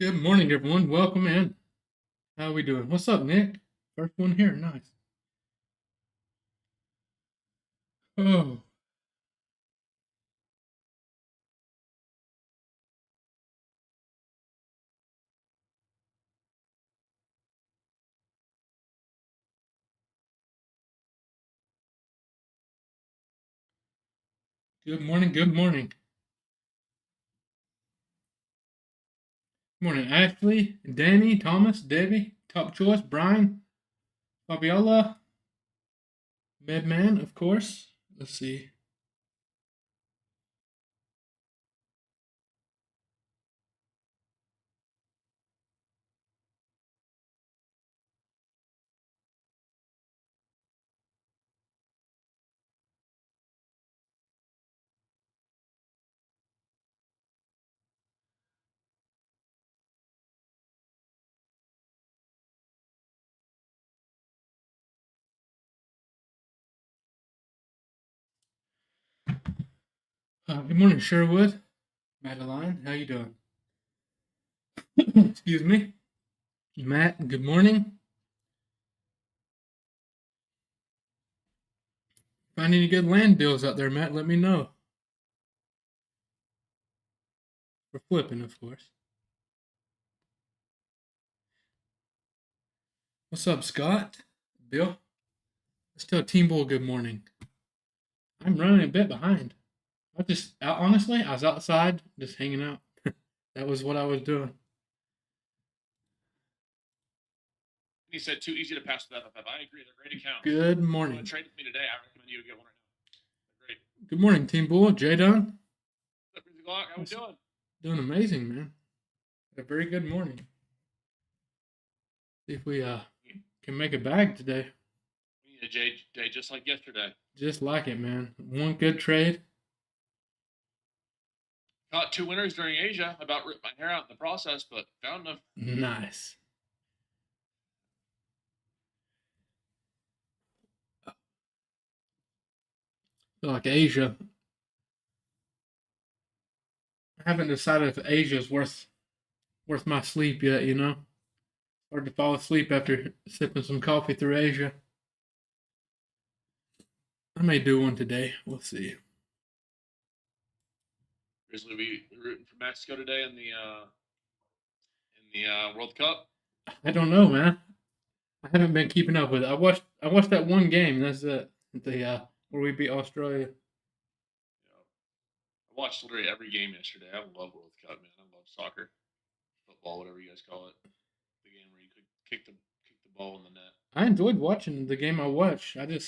Good morning, everyone. Welcome in. How are we doing? What's up, Nick? First one here. Nice. Oh, good morning. Good morning. Good morning, Ashley, Danny, Thomas, Debbie, Top Choice, Brian, Fabiola, Medman, of course. Let's see. Good morning, Sherwood, Madeline. How you doing? Excuse me, Matt. Good morning. Find any good land deals out there, Matt? Let me know. We're flipping, of course. What's up, Scott? Bill? Let's tell Team Bull good morning. I'm running a bit behind. Honestly, I was outside just hanging out. That was what I was doing. He said too easy to pass with FFF. I agree. They're great accounts. Good If you morning. want to trade with me today, I recommend you get one right now. They're great. Good morning, Team Bull. Jay Dunn. What's up, Breezy Glock? How we doing? Doing amazing, man. A very good morning. See if we can make a bag today. We need a day just like yesterday. Just like it, man. One good trade. Caught two winners during Asia. About ripped my hair out in the process, but found them. Nice. Feel like Asia. I haven't decided if Asia's worth my sleep yet. You know, hard to fall asleep after sipping some coffee through Asia. I may do one today. We'll see. Grizzly, we rooting for Mexico today in the World Cup. I don't know, man. I haven't been keeping up with it. I watched that one game. That's the where we beat Australia. I watched literally every game yesterday. I love World Cup, man. I love soccer, football, whatever you guys call it. The game where you could kick the ball in the net. I enjoyed watching the game I watched. I'm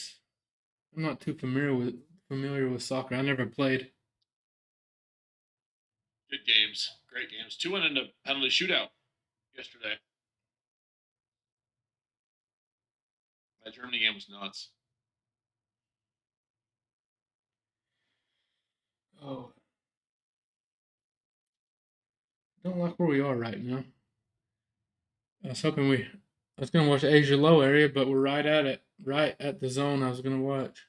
not too familiar with soccer. I never played. Good games, great games. Two went into penalty shootout yesterday. That Germany game was nuts. Oh, don't like where we are right now. I was gonna watch the Asia Low area, but we're right at it, right at the zone I was gonna watch.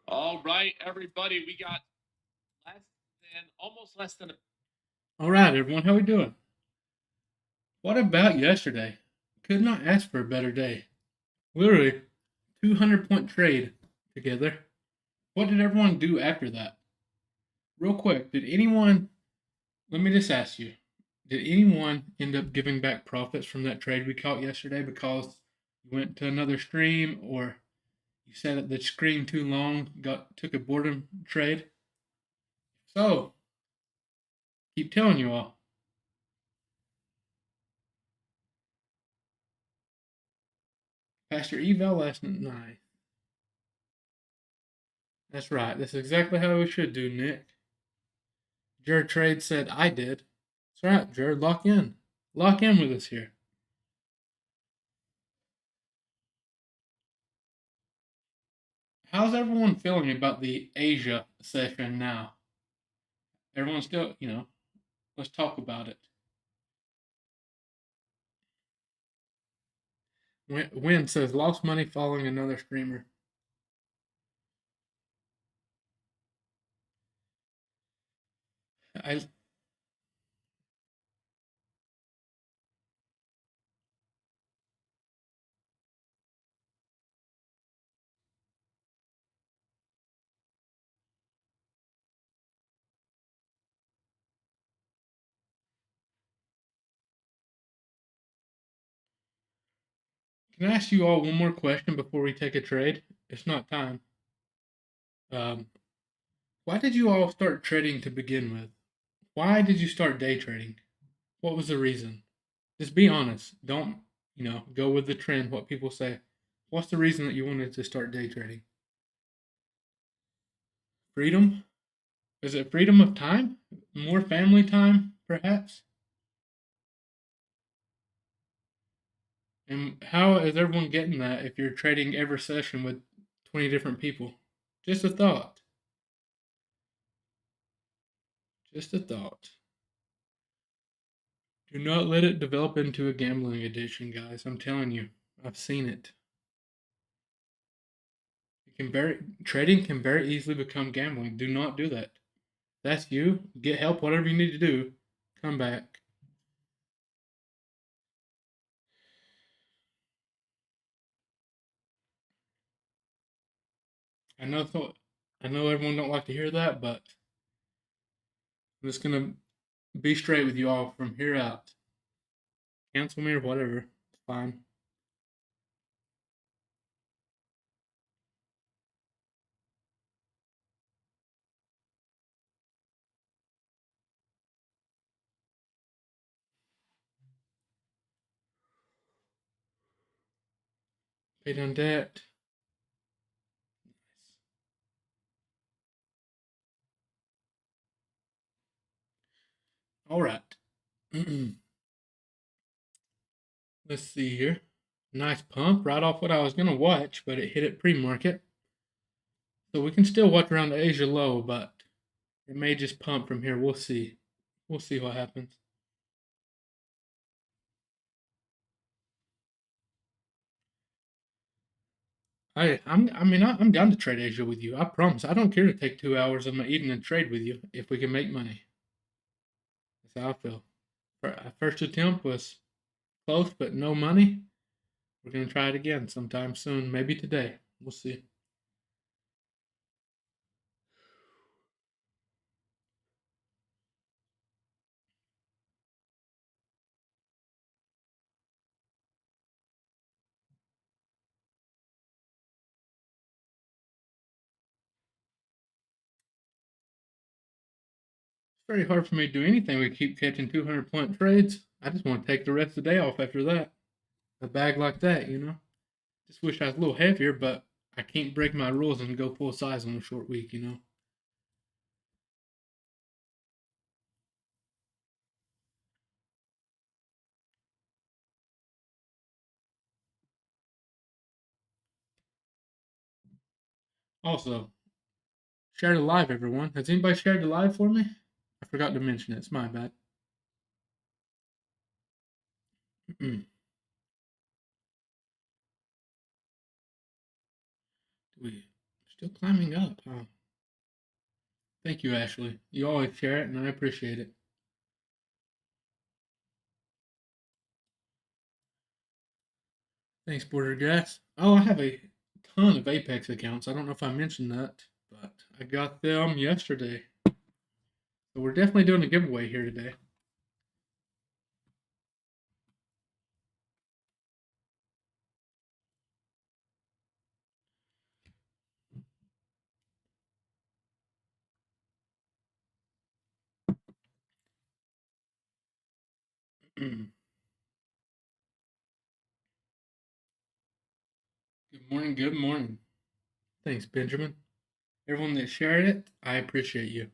All right, everybody, we got almost less than a. All right, everyone, how we doing? What about yesterday? Could not ask for a better day. Literally, 200-point trade together. What did everyone do after that? Real quick, did anyone? Let me just ask you: did anyone end up giving back profits from that trade we caught yesterday because you went to another stream or you said that the screen too long took a boredom trade? So keep telling you all. Pastor Eval last night. That's right. That's exactly how we should do, Nick. Jared Trade said I did. That's right, Jared. Lock in. Lock in with us here. How's everyone feeling about the Asia session now? Everyone's still, let's talk about it. Win says lost money following another streamer. I can I ask you all one more question before we take a trade? It's not time. Um, why did you all start trading to begin with? Why did you start day trading? What was the reason? Just be honest. Don't, go with the trend, what people say. What's the reason that you wanted to start day trading? Freedom? Is it freedom of time? More family time, perhaps? And how is everyone getting that if you're trading every session with 20 different people? Just a thought. Just a thought. Do not let it develop into a gambling addiction, guys. I'm telling you, I've seen it. Trading can very easily become gambling. Do not do that. That's you. Get help, whatever you need to do. Come back. I know, I know everyone don't like to hear that, but I'm just gonna be straight with you all from here out. Cancel me or whatever. It's fine. Paid on debt. All right. Let's see here. Nice pump right off what I was gonna watch, but it hit it pre-market. So we can still watch around the Asia low, but it may just pump from here. We'll see. We'll see what happens. I'm down to trade Asia with you. I promise. I don't care to take 2 hours of my evening and trade with you if we can make money. That's how I feel. Our first attempt was close, but no money. We're gonna try it again sometime soon. Maybe today. We'll see. It's very hard for me to do anything. We keep catching 200-point trades. I just want to take the rest of the day off after that. A bag like that. Just wish I was a little heavier, but I can't break my rules and go full size on a short week. Also, share the live, everyone. Has anybody shared the live for me? I forgot to mention it. It's my bad. We still climbing up, huh? Thank you, Ashley. You always share it, and I appreciate it. Thanks, Border Gas. Oh, I have a ton of Apex accounts. I don't know if I mentioned that, but I got them yesterday. So we're definitely doing a giveaway here today. Good morning. Good morning. Thanks, Benjamin. Everyone that shared it, I appreciate you.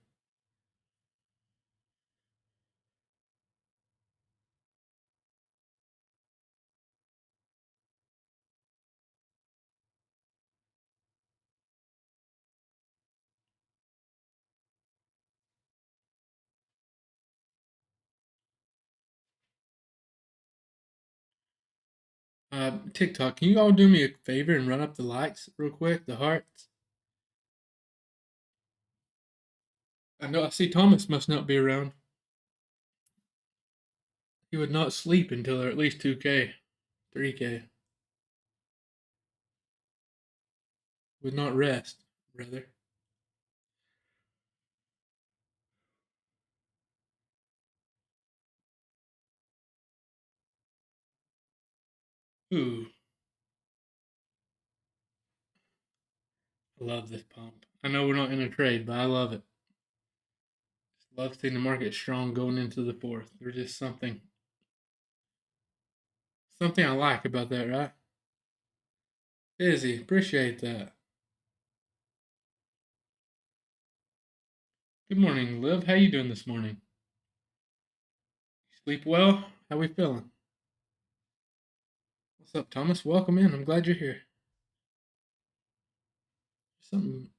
TikTok, can you all do me a favor and run up the likes real quick, the hearts? I know I see Thomas must not be around. He would not sleep until they're at least 2K, 3K. Would not rest, rather. Ooh, I love this pump. I know we're not in a trade, but I love it. Just love seeing the market strong going into the fourth. There's just something I like about that, right? Izzy, appreciate that. Good morning, Liv. How you doing this morning? Sleep well? How we feeling? What's up, Thomas? Welcome in. I'm glad you're here. Something.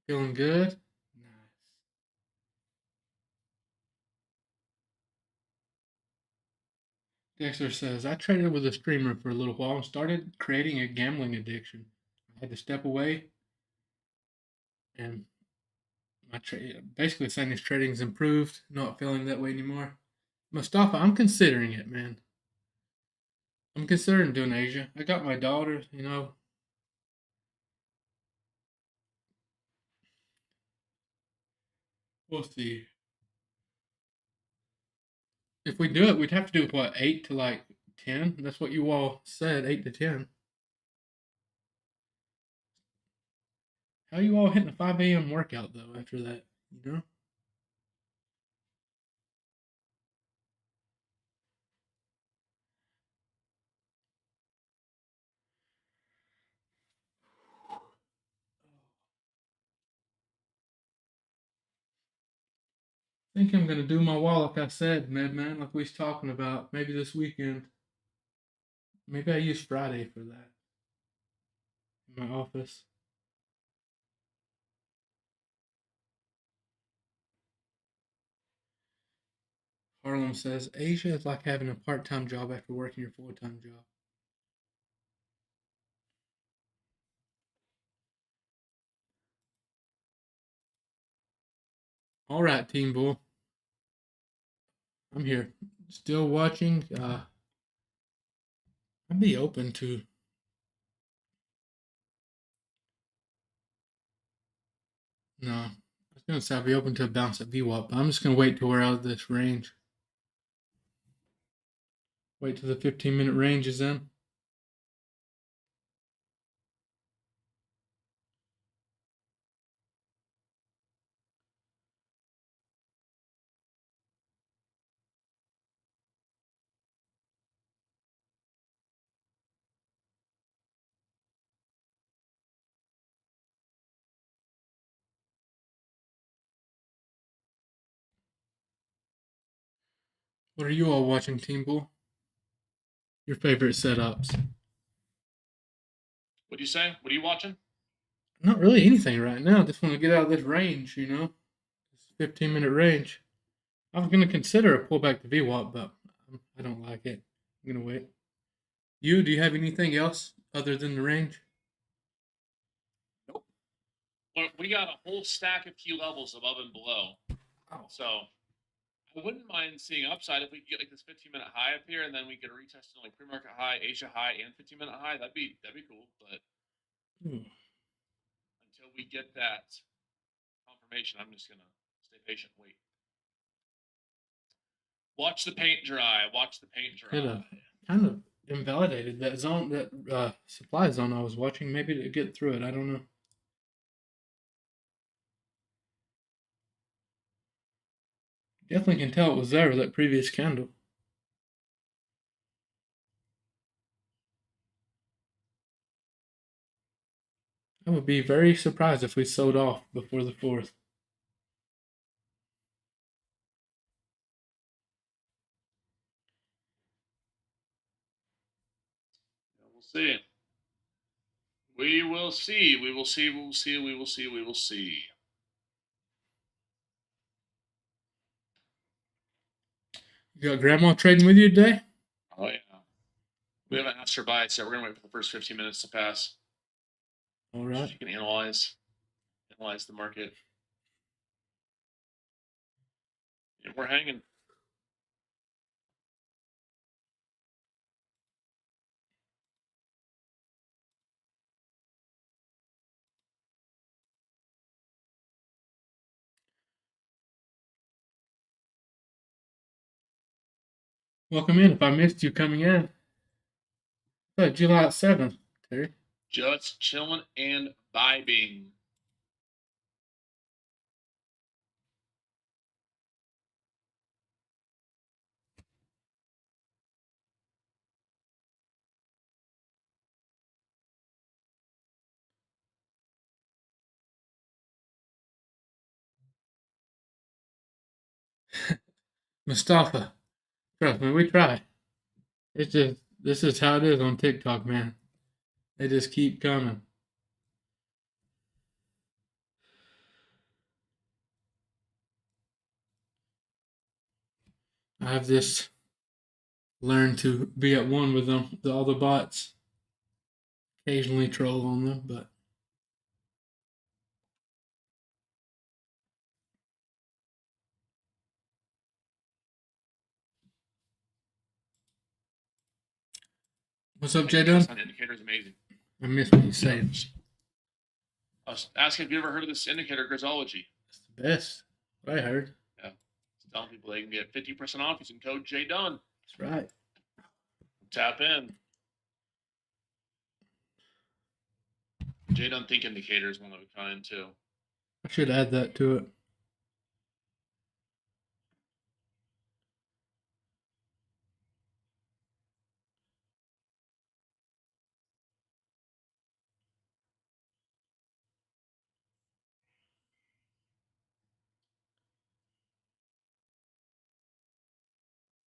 Feeling good? Nice. Dexter says, I traded with a streamer for a little while and started creating a gambling addiction. I had to step away and my basically saying his trading's improved, not feeling that way anymore. Mustafa, I'm considering it, man. I'm considering doing Asia. I got my daughter, we'll see. If we do it, we'd have to do it, what, 8 to like 10? That's what you all said, 8 to 10. How you all hitting a 5 a.m. workout, though, after that, you know? I think I'm gonna do my wall like I said, man, like we was talking about. Maybe this weekend. Maybe I use Friday for that in my office. Harlem says Asia is like having a part-time job after working your full-time job. All right, Team Bull. I'm here. Still watching. I'd be open to. No, I was gonna say I'd be open to a bounce at VWAP, but I'm just gonna wait till we're out of this range. Wait till the 15-minute range is in. What are you all watching, Team Bull? Your favorite setups? What do you say? What are you watching? Not really anything right now. Just want to get out of this range, This 15-minute range. I was going to consider a pullback to VWAP, but I don't like it. I'm going to wait. Do you have anything else other than the range? Nope. Well, we got a whole stack of key levels above and below. Oh. So I wouldn't mind seeing upside if we could get like this 15-minute high up here, and then we get a retest in like pre-market high, Asia high, and 15-minute high. That'd be cool. But until we get that confirmation, I'm just gonna stay patient, wait. Watch the paint dry. Watch the paint dry. It kind of invalidated that zone, that supply zone I was watching. Maybe to get through it, I don't know. Definitely can tell it was there with that previous candle. I would be very surprised if we sold off before the 4th. We'll see. We will see. We will see. We will see. We will see. We will see. You got grandma trading with you today? Oh yeah. We haven't asked her by it yet. We're gonna wait for the first 15 minutes to pass. All right. She can analyze the market. And we're hanging. Welcome in. If I missed you coming in, July 7th, Terry. Just chilling and vibing. Mustafa, trust me, we try. It's just, this is how it is on TikTok, man. They just keep coming. I've just learned to be at one with them, all the bots. Occasionally troll on them, but what's up, Jay Dunn? Indicator is amazing. I missed what you said. I was asking if you ever heard of this indicator, Grisology. It's the best. What I heard. Yeah. It's telling people they can get 50% off using code JDunn. That's right. Tap in. JDunn Think Indicator is one of a kind, too. I should add that to it.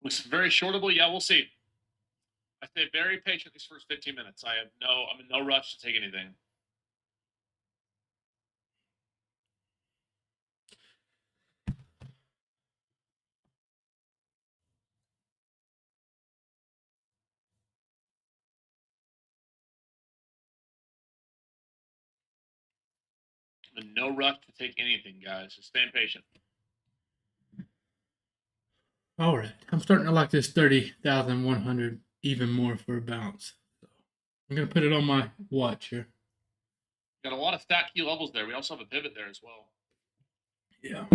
Looks very shortable. Yeah, we'll see. I stay very patient these first 15 minutes. I'm in no rush to take anything. I'm in no rush to take anything, guys. Just staying patient. All right. I'm starting to like this 30,100 even more for a bounce. So I'm going to put it on my watch here. Got a lot of stat key levels there. We also have a pivot there as well. Yeah.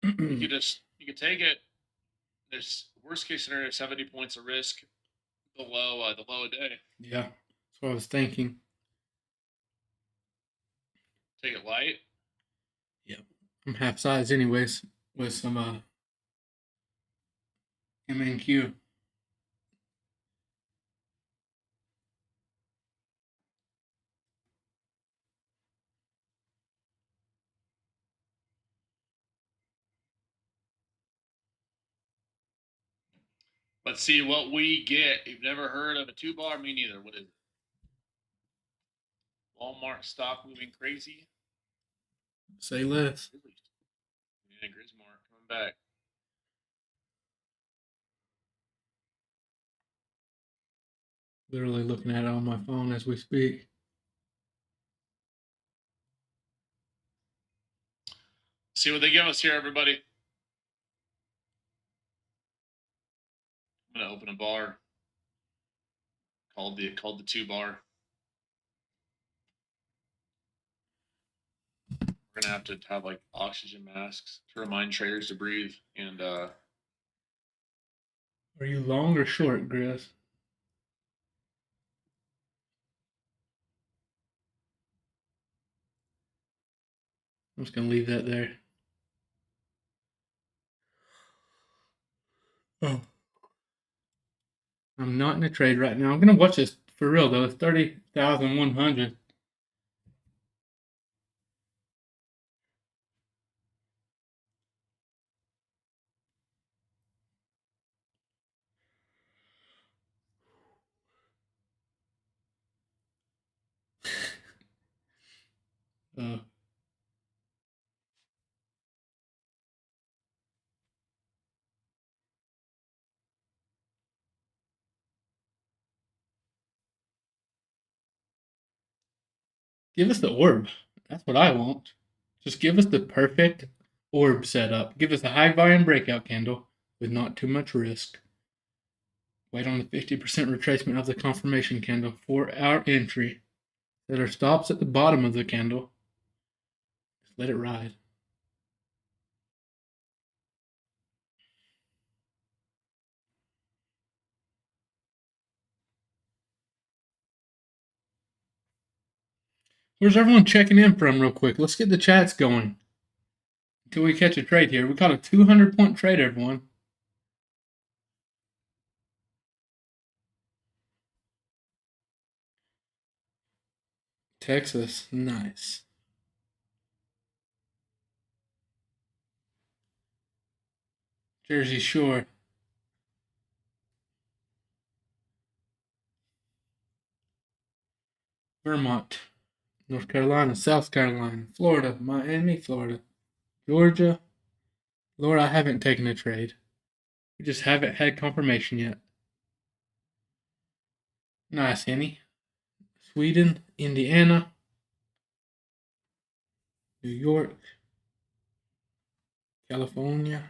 you can take it. There's worst case scenario 70 points of risk below the low a day. Yeah. That's what I was thinking. Take it light. Yep. I'm half size anyways with some MNQ. Let's see what we get. You've never heard of a 2-bar? Me neither. What is it? Walmart stock moving crazy. Say less. Yeah, Grismart coming back. Literally looking at it on my phone as we speak. See what they give us here, everybody. open a bar. Called the 2 bar. We're gonna have to have like oxygen masks to remind traders to breathe. And Are you long or short, Grizz? I'm just gonna leave that there. Oh. I'm not in a trade right now. I'm gonna watch this for real though. It's 30,100. Uh, Give us the orb. That's what I want. Just give us the perfect orb setup. Give us a high volume breakout candle with not too much risk. Wait on the 50% retracement of the confirmation candle for our entry. Set our stops at the bottom of the candle. Just let it ride. Where's everyone checking in from real quick? Let's get the chats going. Until we catch a trade here. We caught a 200-point trade, everyone. Texas, nice. Jersey Shore. Vermont, North Carolina, South Carolina, Florida, Miami, Florida, Georgia. Lord, I haven't taken a trade. We just haven't had confirmation yet. Nice, Henny. Sweden, Indiana, New York, California.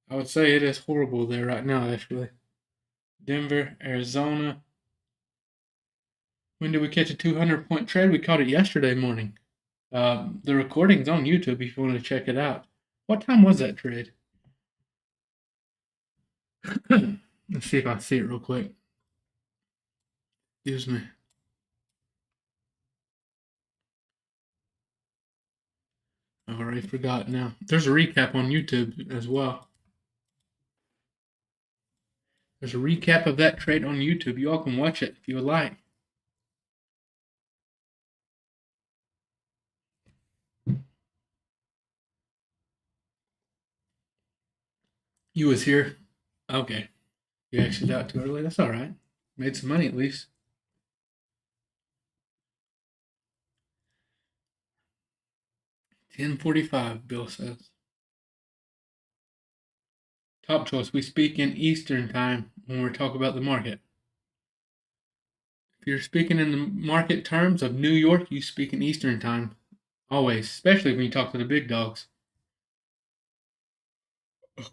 I would say it is horrible there right now, actually. Denver, Arizona. When did we catch a 200-point trade? We caught it yesterday morning. The recording's on YouTube if you want to check it out. What time was that trade? Let's see if I see it real quick. Excuse me. I've already forgot now. There's a recap on YouTube as well. There's a recap of that trade on YouTube. You all can watch it if you would like. You was here? Okay. You exited out too early? That's all right. Made some money at least. 10:45, Bill says. Top choice. We speak in Eastern time when we talk about the market. If you're speaking in the market terms of New York, you speak in Eastern time. Always. Especially when you talk to the big dogs.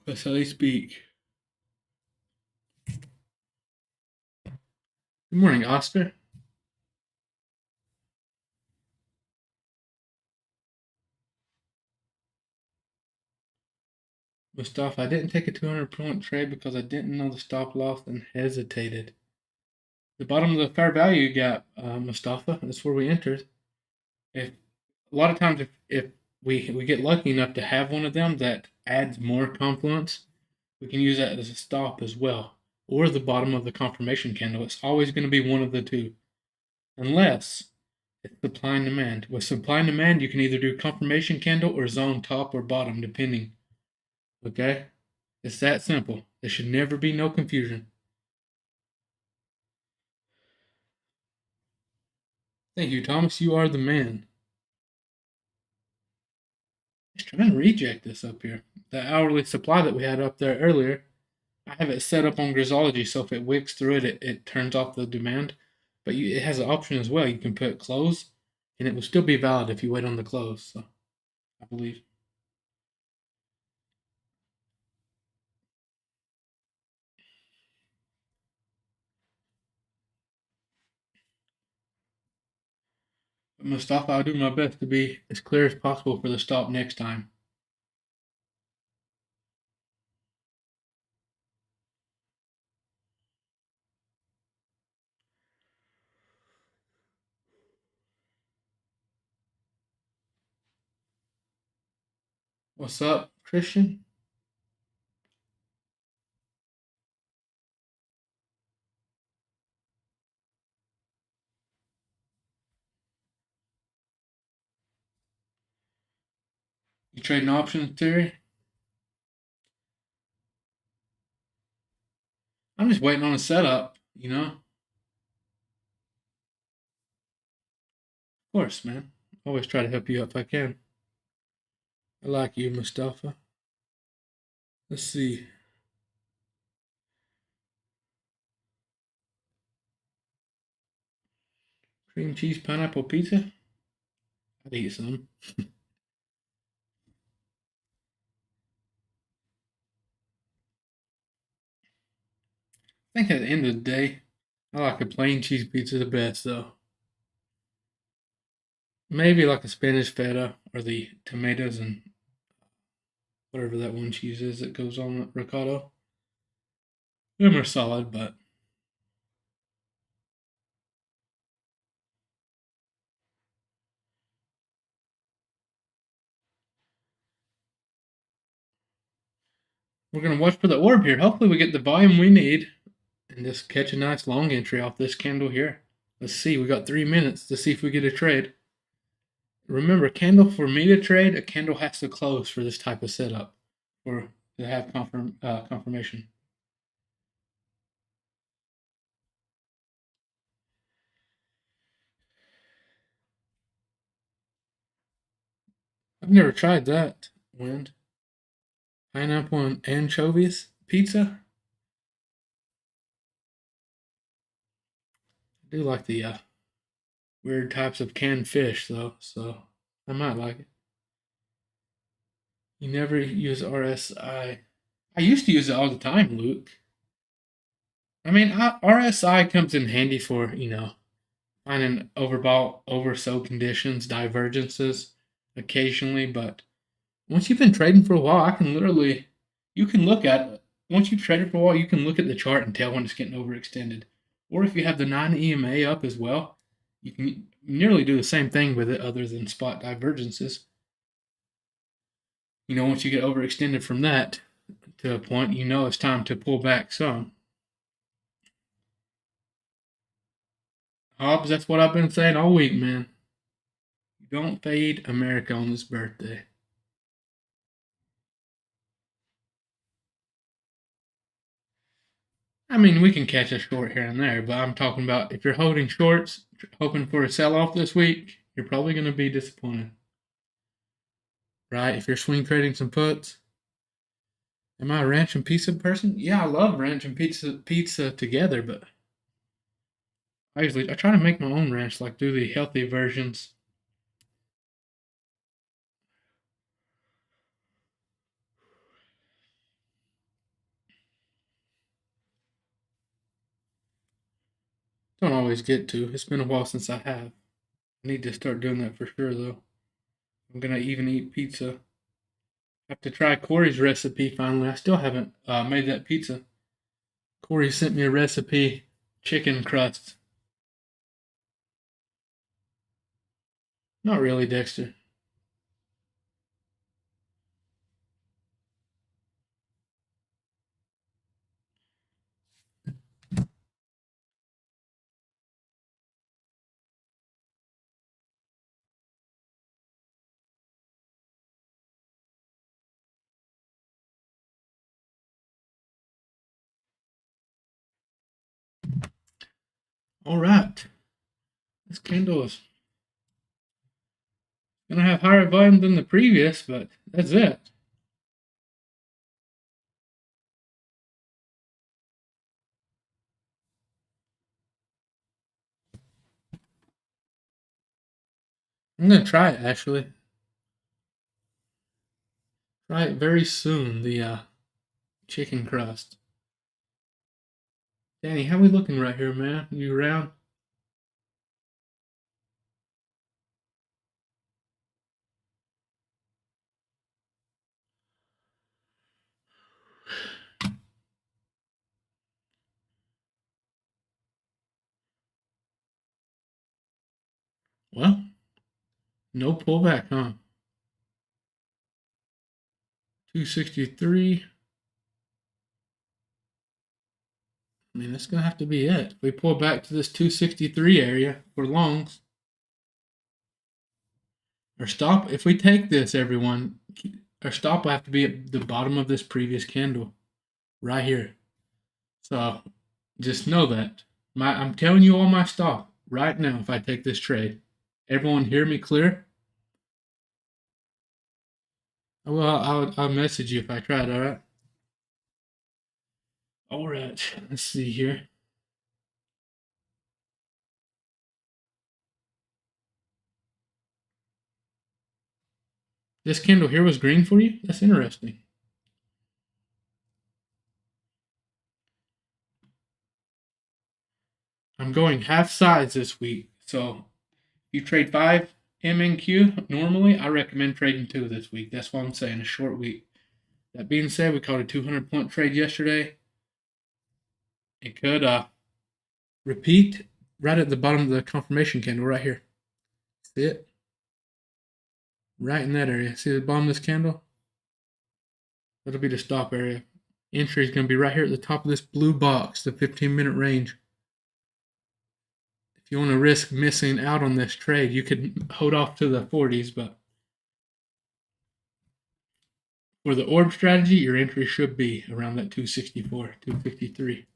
That's how they speak. Good morning, Oscar. Mustafa, I didn't take a 200-point trade because I didn't know the stop loss and hesitated. The bottom of the fair value gap, Mustafa, that's where we entered. If a lot of times, if we get lucky enough to have one of them that adds more confluence, we can use that as a stop as well, or the bottom of the confirmation candle. It's always going to be one of the two, unless it's supply and demand. With supply and demand, you can either do confirmation candle or zone top or bottom, depending. Okay? It's that simple. There should never be no confusion. Thank you, Thomas. You are the man. Just trying to reject this up here. The hourly supply that we had up there earlier, I have it set up on Grizzology, so if it wicks through it, it turns off the demand. But it has an option as well. You can put close, and it will still be valid if you wait on the close. So, I believe. Mustafa, I'll do my best to be as clear as possible for the stop next time. What's up, Christian? You trading options, Terry? I'm just waiting on a setup, you know? Of course, man. Always try to help you out if I can. I like you, Mustafa. Let's see. Cream cheese pineapple pizza? I'd eat some. I think at the end of the day, I like a plain cheese pizza the best, though. Maybe like a Spanish feta or the tomatoes and whatever that one cheese is that goes on the ricotta. Them are solid, but we're gonna watch for the orb here. Hopefully, we get the volume we need and just catch a nice long entry off this candle here. Let's see. We got 3 minutes to see if we get a trade. Remember, candle for me to trade, a candle has to close for this type of setup for to have confirmation. I've never tried that. Wind, pineapple and anchovies pizza. I do like the weird types of canned fish though, so I might like it. You never use RSI. I used to use it all the time, Luke. I mean, RSI comes in handy for, finding overbought, oversold conditions, divergences occasionally, but once you've been trading for a while, you can look at, once you've traded for a while, you can look at the chart and tell when it's getting overextended. Or if you have the 9 EMA up as well, you can nearly do the same thing with it other than spot divergences. Once you get overextended from that to a point, it's time to pull back some. Hobbs, that's what I've been saying all week, man. You don't fade America on this birthday. I mean, we can catch a short here and there, but I'm talking about if you're holding shorts, hoping for a sell off this week, you're probably going to be disappointed. Right? If you're swing trading some puts, am I a ranch and pizza person? Yeah, I love ranch and pizza together, but I try to make my own ranch, like do the healthy versions. Don't always get to. It's been a while since I have. I need to start doing that for sure, though. I'm gonna even eat pizza. I have to try Corey's recipe finally. I still haven't made that pizza. Corey sent me a recipe, chicken crust. Not really, Dexter. All right. This candle is gonna have higher volume than the previous, but that's it. I'm gonna try it actually. Try it very soon. The chicken crust. Danny, how we looking right here, man? You around? Well, no pullback, huh? 263. I mean, that's going to have to be it. If we pull back to this 263 area for longs, our stop, if we take this, everyone, our stop will have to be at the bottom of this previous candle right here. So just know that. I'm telling you all my stop right now if I take this trade. Everyone hear me clear? Well, I'll message you if I try it, all right? All right, let's see here. This candle here was green for you? That's interesting. I'm going half size this week. So if you trade 5 MNQ normally, I recommend trading 2 this week. That's what I'm saying, a short week. That being said, we caught a 200-point trade yesterday. It could repeat right at the bottom of the confirmation candle right here. See it? Right in that area. See the bottom of this candle? That'll be the stop area. Entry is going to be right here at the top of this blue box, the 15-minute range. If you want to risk missing out on this trade, you could hold off to the 40s, but for the orb strategy, your entry should be around that 264, 253.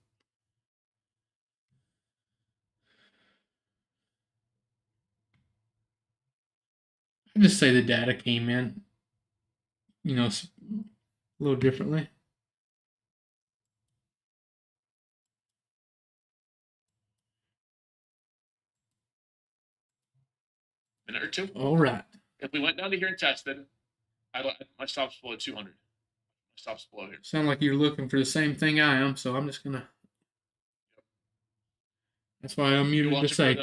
I just say the data came in, a little differently. Minute or two. All right. If we went down to here and tested, my stop's below 200. My stop's below here. Sound like you're looking for the same thing I am, so I'm just gonna. That's why I'm muted to say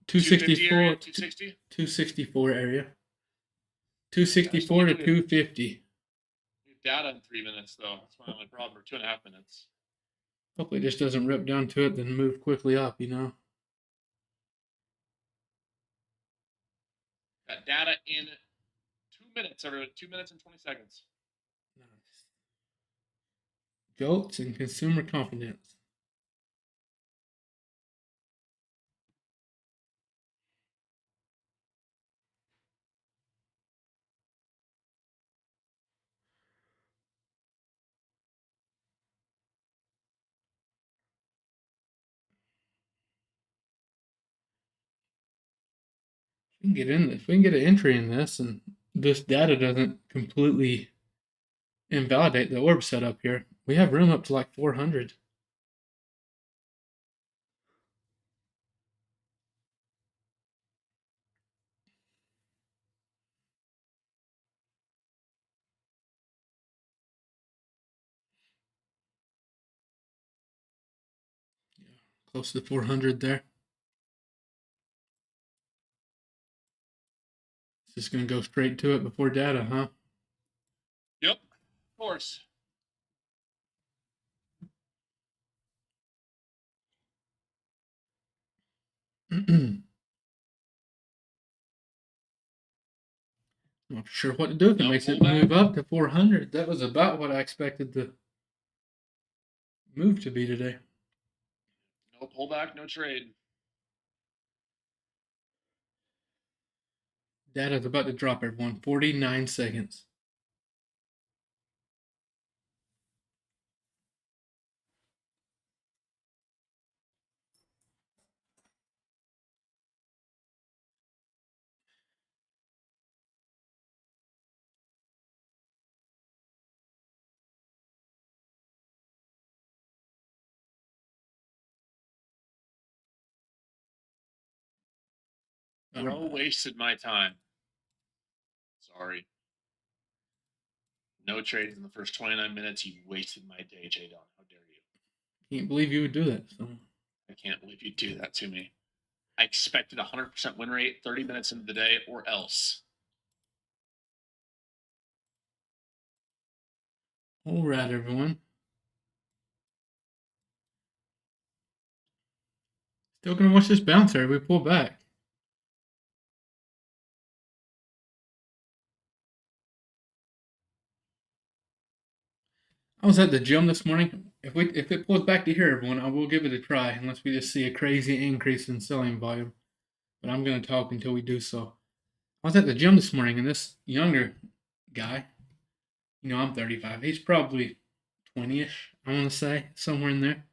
264, 260, 264 area. 264 to 250. We have data in 3 minutes though. That's my only problem. Or 2.5 minutes. Hopefully, it just doesn't rip down to it, then move quickly up. Got data in 2 minutes, everyone. 2 minutes and 20 seconds. Nice. Jolts and consumer confidence. We can get in this. We can get an entry in this, and this data doesn't completely invalidate the orb setup here. We have room up to like 400. Yeah, close to 400 there. Just going to go straight to it before data, huh? Yep, of course. Not sure what to do if it makes it move up to 400. That was about what I expected the move to be today. No pullback, no trade. Data's about to drop, everyone. 49 seconds. Bro wasted my time. Sorry. No trades in the first 29 minutes. You wasted my day, J-Don. How dare you? Can't believe you would do that. So. I can't believe you do that to me. I expected a 100% win rate 30 minutes into the day or else. All right, everyone. Still going to watch this bouncer. We pull back. I was at the gym this morning. If it pulls back to here, everyone, I will give it a try unless we just see a crazy increase in selling volume. But I'm gonna talk until we do so. I was at the gym this morning, and this younger guy, I'm 35. He's probably 20ish. I want to say somewhere in there.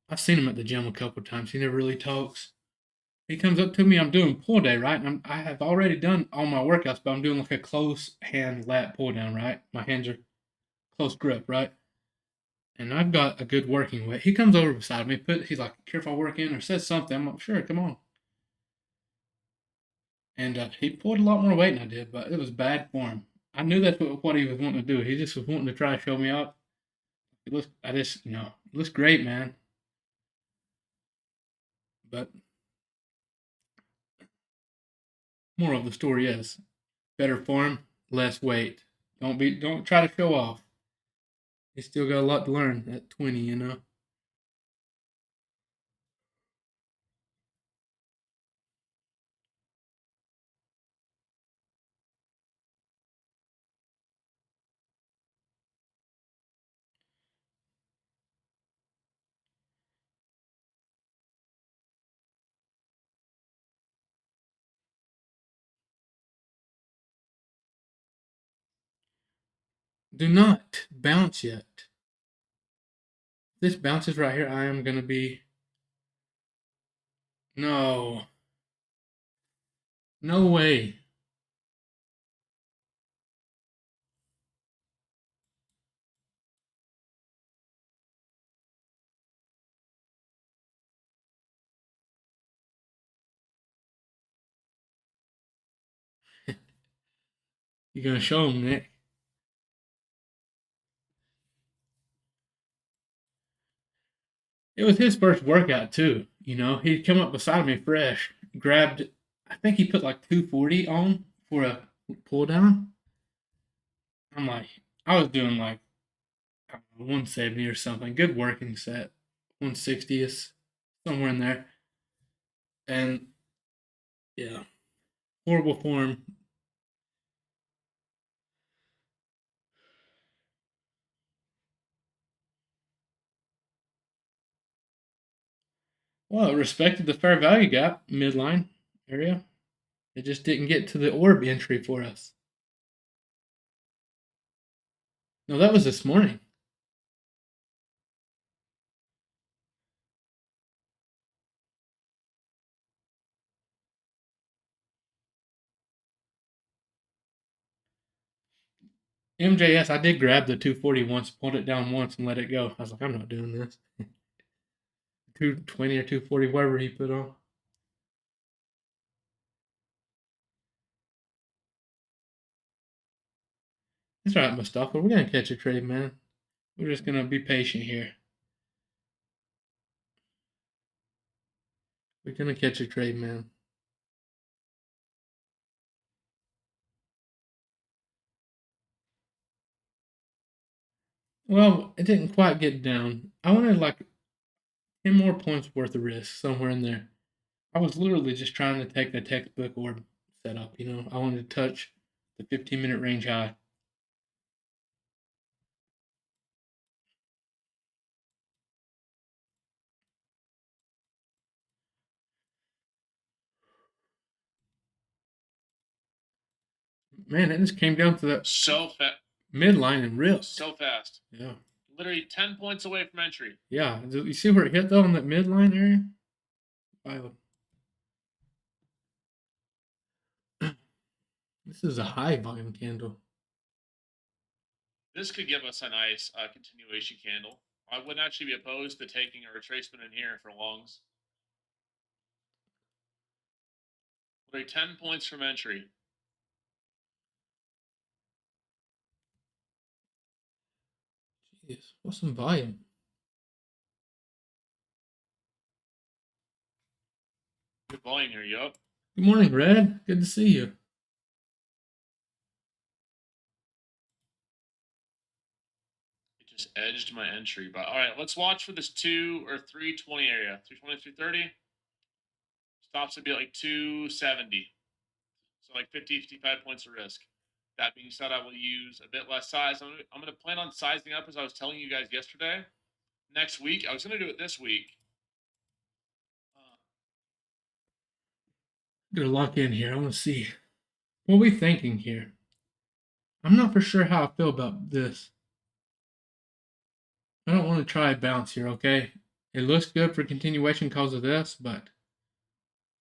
I've seen him at the gym a couple times. He never really talks. He comes up to me. I'm doing pull day, right? And I have already done all my workouts, but I'm doing like a close hand lat pull down, right? My hands are close grip, right? And I've got a good working weight. He comes over beside me. He's like, "Care if I work in?" or says something. I'm like, "Sure, come on." And he pulled a lot more weight than I did, but it was bad form. I knew that's what he was wanting to do. He just was wanting to try to show me up. It looks great, man. But moral of the story is better form, less weight. Don't try to show off. You still got a lot to learn at 20. Do not bounce yet. If this bounces right here, I am gonna be no, no way. You're gonna show him, Nick. It was his first workout too. He'd come up beside me fresh, grabbed. I think he put like 240 on for a pull down. I'm like, I was doing like I don't know, 170 or something. Good working set. 160 is somewhere in there. And yeah, horrible form. Well, it respected the fair value gap midline area. It just didn't get to the orb entry for us. No, that was this morning. MJS, I did grab the 240 once, pulled it down once, and let it go. I was like, I'm not doing this. 220 or 240, whatever he put on. It's all right, Mustafa. We're gonna catch a trade, man. We're just gonna be patient here. We're gonna catch a trade, man. Well, it didn't quite get down. I wanted like 10 more points worth of risk somewhere in there. I was literally just trying to take the textbook orb setup. I wanted to touch the 15-minute range high. Man, it just came down to that So fast. midline and ripped. So fast. Yeah. Literally 10 points away from entry. Yeah. You see where it hit though on that midline area? Wow. This is a high volume candle. This could give us a nice continuation candle. I wouldn't actually be opposed to taking a retracement in here for longs. Literally 10 points from entry. Jeez, what's some volume? Good volume here, yup. Good morning, Red. Good to see you. It just edged my entry. But all right, let's watch for this 2 or 320 area. 320, 330. Stops would be like 270. So like 50, 55 points of risk. That being said, I will use a bit less size. I'm going to plan on sizing up as I was telling you guys yesterday. Next week, I was going to do it this week. Gonna lock in here. I want to see what we thinking here. I'm not for sure how I feel about this. I don't want to try a bounce here, okay? It looks good for continuation because of this, but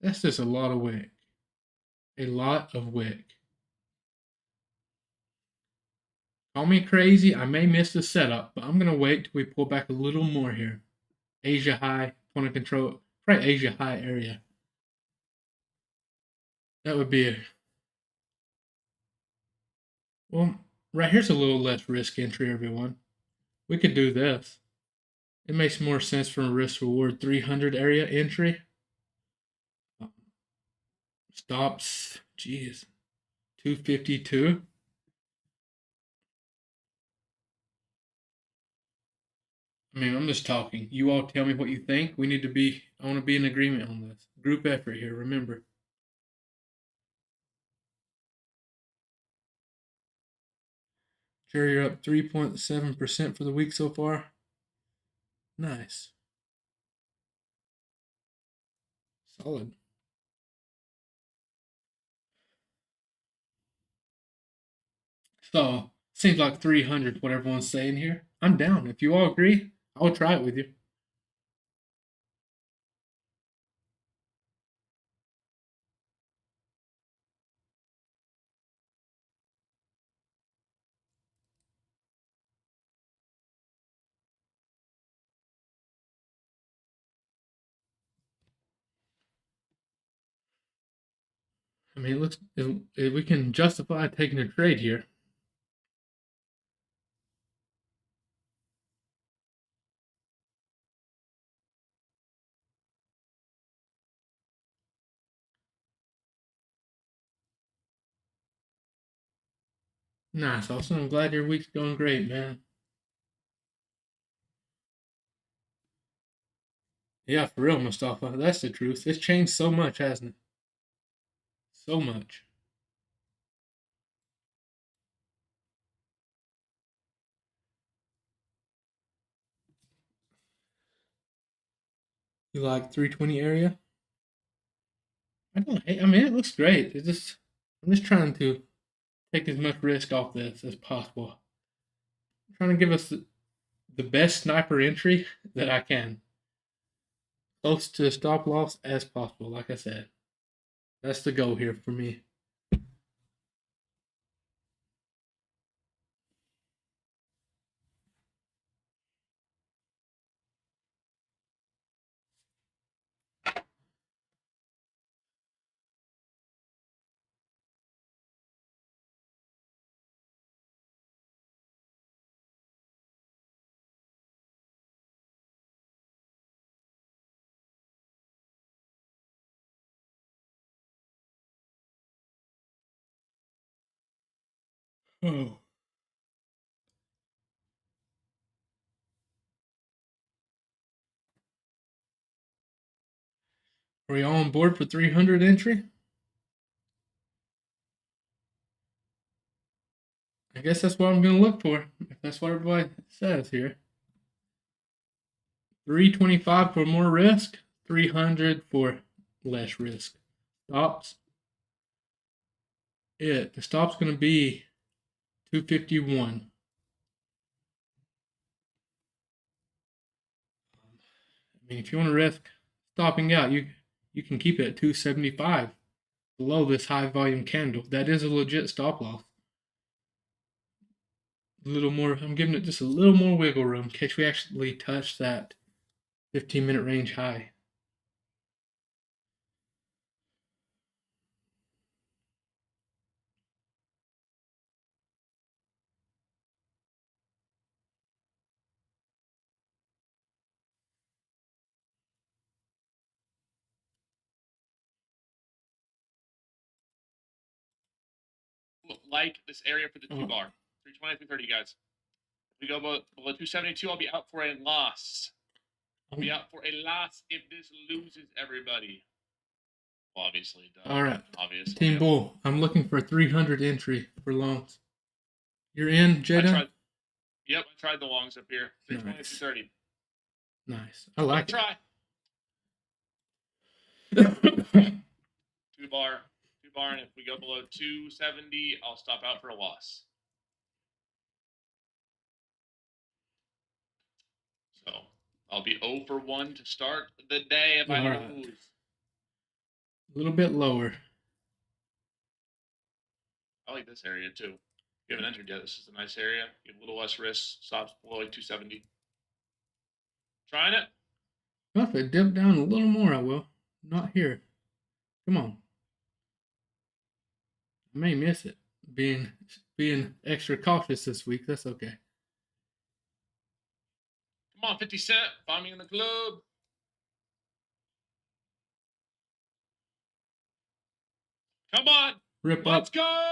that's just a lot of wick. A lot of wick. Call me crazy. I may miss the setup, but I'm going to wait till we pull back a little more here. Asia high. Want to control probably Asia high area. That would be a. Well, right here's a little less risk entry, everyone. We could do this. It makes more sense from a risk reward 300 area entry. Stops, geez, 252. I mean, I'm just talking. You all tell me what you think. We need to be, I want to be in agreement on this. Group effort here, remember. Sure, you're up 3.7% for the week so far. Nice. Solid. So, seems like 300, what everyone's saying here. I'm down. If you all agree, I'll try it with you. I mean, it looks, if we can justify taking a trade here. Nice, Austin. I'm glad your week's going great, man. Yeah, for real, Mustafa. That's the truth. It's changed so much, hasn't it? So much. You like 320 area? I don't hate. I mean, it looks great. I'm just trying to take as much risk off this as possible. I'm trying to give us the best sniper entry that I can, close to stop loss as possible. Like I said, that's the goal here for me. Oh, are we all on board for 300 entry? I guess that's what I'm going to look for. If that's what everybody says here. 325 for more risk, 300 for less risk. Stops. The stop's going to be 251. I mean, if you want to risk stopping out, you can keep it at 275 below this high volume candle. That is a legit stop loss. A little more, I'm giving it just a little more wiggle room in case we actually touch that 15-minute range high. Like this area for the two Oh. bar. 320, 330, guys. If we go below 272, I'll be out for a loss. I'll be out for a loss if this loses everybody. Well, obviously, duh. All right. Obvious. Team Yep. Bull, I'm looking for 300 entry for longs. You're in, I Jada? tried. Yep, I tried the longs up here. 320 Nice. 230. Nice. I like Try. it. Two bar. And if we go below 270, I'll stop out for a loss. So I'll be 0 for 1 to start the day if I All right. lose. A little bit lower. I like this area too. If you haven't entered yet, this is a nice area. You have a little less risk. Stops below like 270. Trying it. Well, if it dipped down a little more, I will. Not here. Come on. I may miss it. Being extra cautious this week. That's okay. Come on, 50 Cent. Find me in the club. Come on. Rip Let's up. go.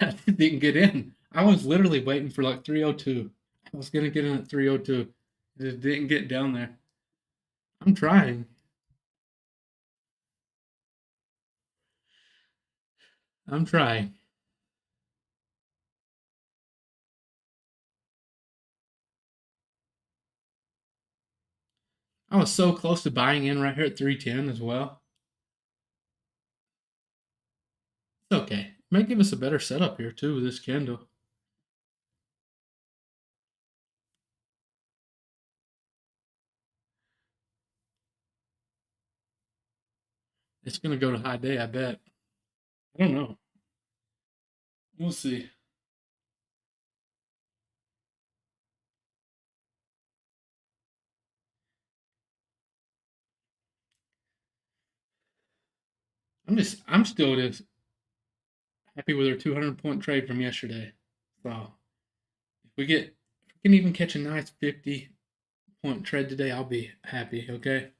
I didn't get in. I was literally waiting for like 302. I was gonna get in at 302. Just didn't get down there. I'm trying. I'm trying. I was so close to buying in right here at 310 as well. It's okay. Might give us a better setup here too with this candle. It's gonna go to high day, I bet. I don't know. We'll see. I'm still just happy with our 200-point trade from yesterday. So if we can even catch a nice 50-point trade today, I'll be happy. Okay.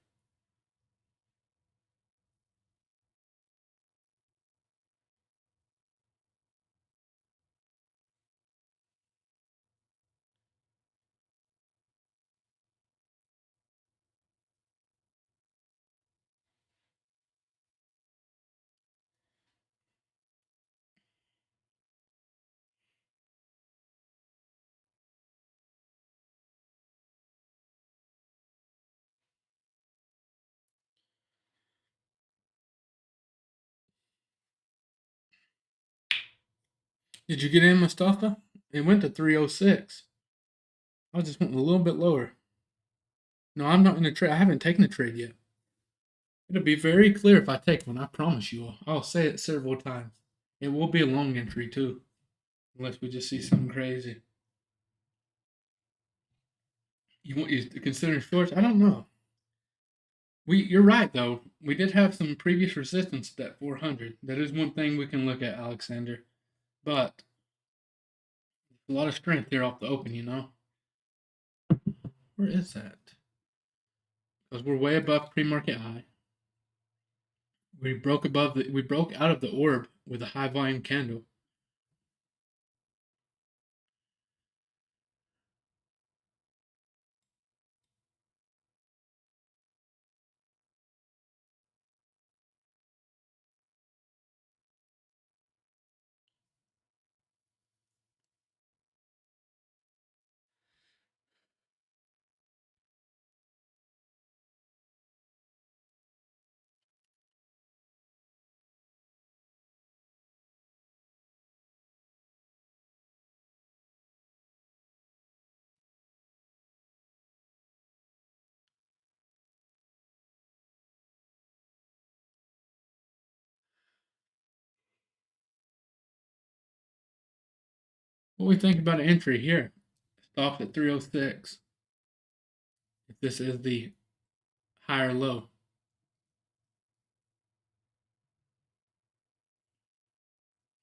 Did you get in, Mustafa? It went to 306. I just went a little bit lower. No, I'm not in a trade. I haven't taken a trade yet. It'll be very clear if I take one. I promise you. I'll say it several times. It will be a long entry too, unless we just see something crazy. You want you considering shorts? I don't know. You're right though. We did have some previous resistance at that 400. That is one thing we can look at, Alexander. But a lot of strength here off the open, you know. Where is that? Because we're way above pre-market high. We broke out of the orb with a high volume candle. What do we think about an entry here? Stopped at 306. If this is the higher low.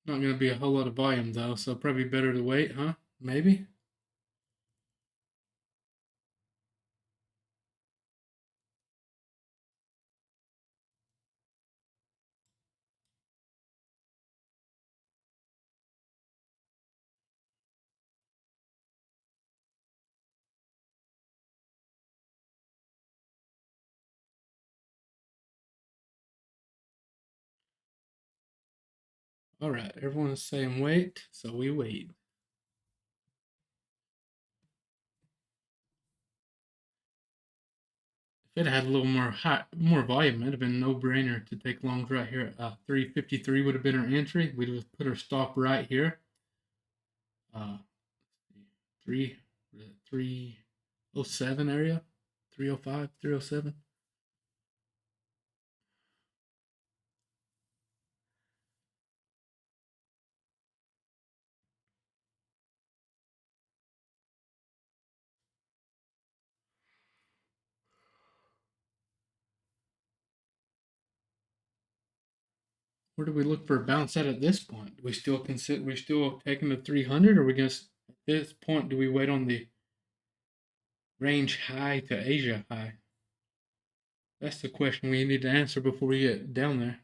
Not going to be a whole lot of volume though, so probably better to wait, huh? Maybe? All right, everyone is saying wait, so we wait. If it had a little more volume, it'd have been no brainer to take longs right here. 353 would have been our entry. We'd have put our stop right here. Uh, three, 307 area, 305, 307. Where do we look for a bounce at this point? Do we still consider we still taking the 300, or we gonna at this point do we wait on the range high to Asia high? That's the question we need to answer before we get down there.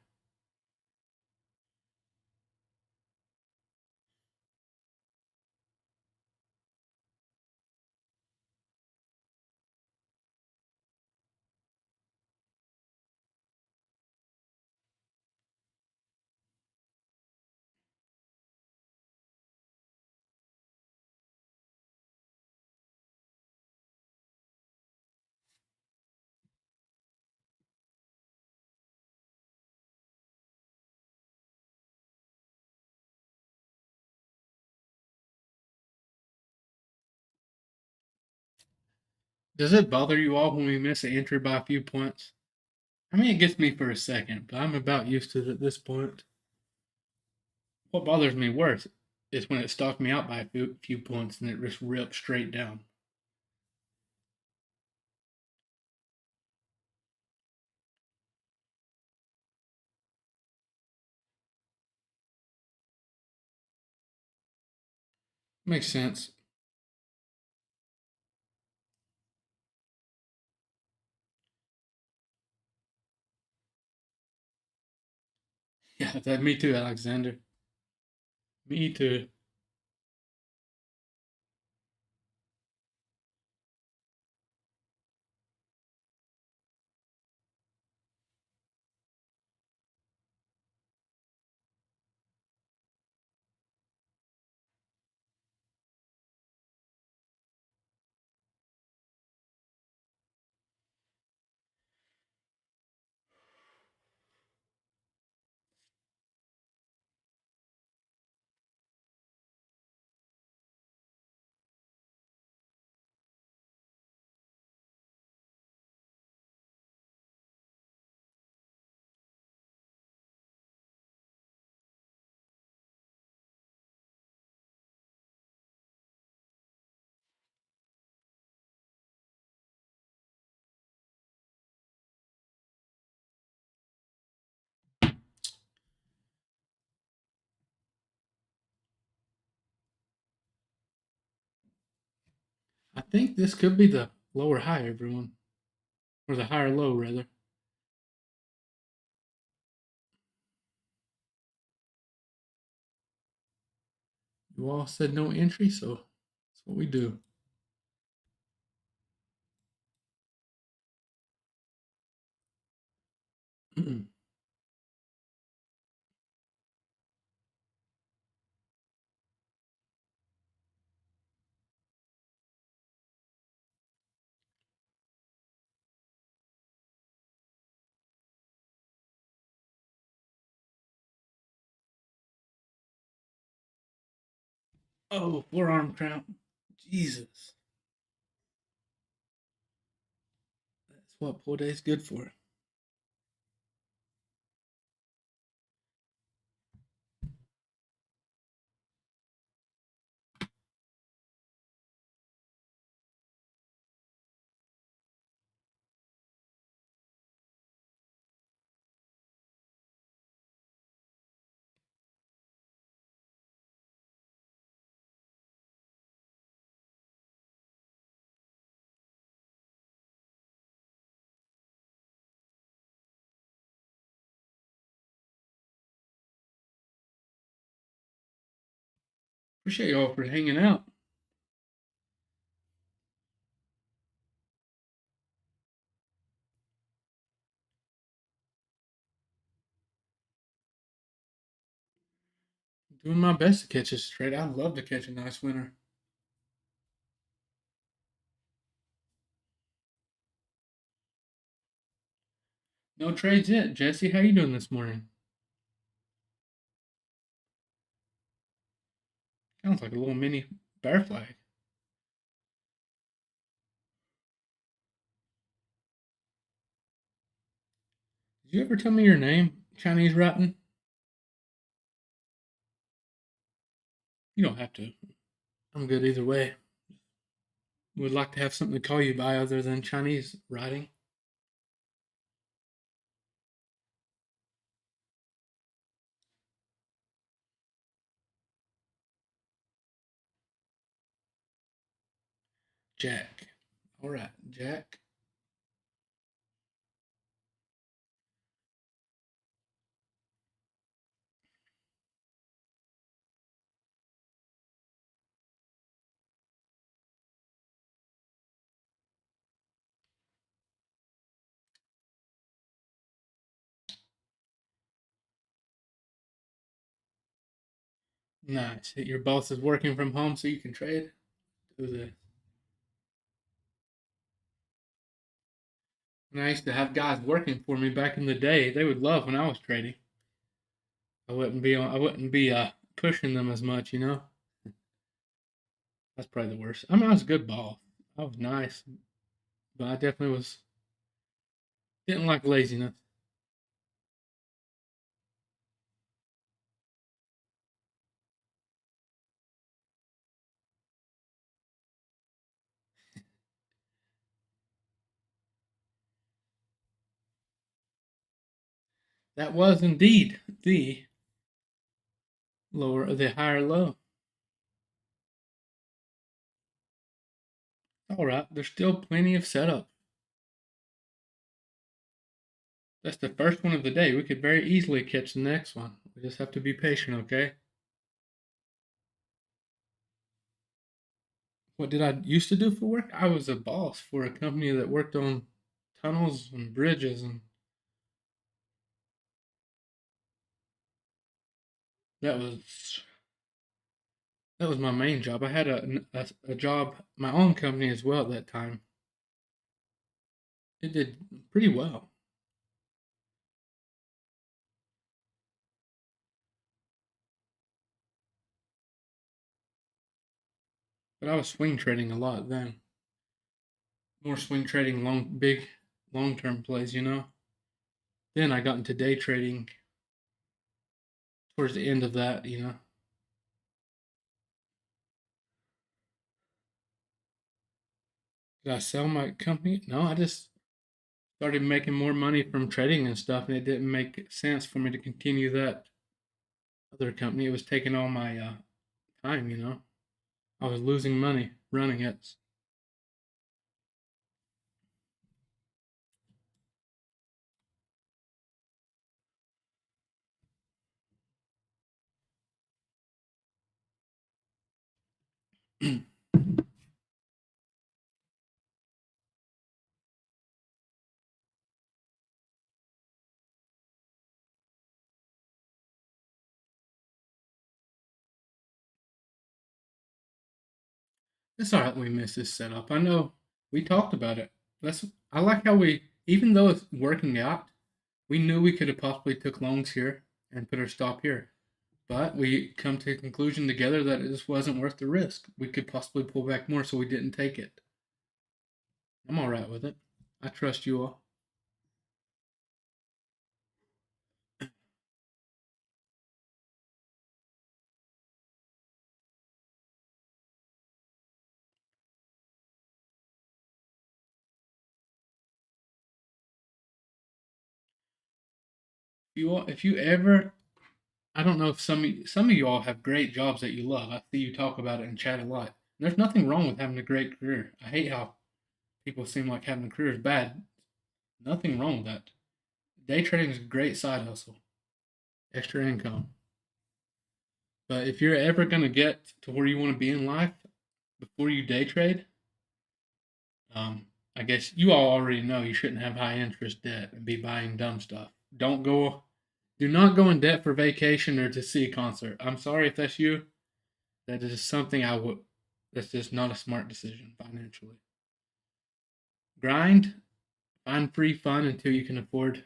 Does it bother you all when we miss an entry by a few points? I mean, it gets me for a second, but I'm about used to it at this point. What bothers me worse is when it stalked me out by a few points and it just ripped straight down. Makes sense. Yeah, that me too, Alexander. Me too. I think this could be the lower high, everyone. Or the higher low, rather. You all said no entry, so that's what we do. Oh, forearm cramp. Jesus. That's what pull day is good for. Appreciate y'all for hanging out. Doing my best to catch this trade. I'd love to catch a nice winner. No trades yet. Jesse, how you doing this morning? Sounds like a little mini bear flag. Did you ever tell me your name, Chinese writing? You don't have to. I'm good either way. Would like to have something to call you by other than Chinese writing. Jack. All right, Jack. Nice. Your boss is working from home so you can trade. Do this. And I used to have guys working for me back in the day. They would love when I was trading. I wouldn't be pushing them as much, you know. That's probably the worst. I mean, I was a good boss. I was nice, but I definitely was didn't like laziness. That was indeed the higher low. All right, there's still plenty of setup. That's the first one of the day. We could very easily catch the next one. We just have to be patient, okay? What did I used to do for work? I was a boss for a company that worked on tunnels and bridges, and that was that was my main job. I had a job, my own company as well at that time. It did pretty well, but I was swing trading a lot then. More swing trading, long term plays, you know. Then I got into day trading towards the end of that, you know. Did I sell my company? No, I just started making more money from trading and stuff, and it didn't make sense for me to continue that other company. It was taking all my time, you know. I was losing money running it. It's all right. We missed this setup. I know we talked about it. That's I like how we, even though it's working out, we knew we could have possibly took longs here and put our stop here. But we come to a conclusion together that it just wasn't worth the risk. We could possibly pull back more, so we didn't take it. I'm all right with it. I trust you all. If you ever, I don't know if some of you all have great jobs that you love. I see you talk about it and chat a lot. There's nothing wrong with having a great career. I hate how people seem like having a career is bad. Nothing wrong with that. Day trading is a great side hustle, extra income. But if you're ever going to get to where you want to be in life before you day trade, I guess you all already know you shouldn't have high interest debt and be buying dumb stuff. Don't go Do not go in debt for vacation or to see a concert. I'm sorry if that's you. That is something I would. That's just not a smart decision financially. Grind, find free fun until you can afford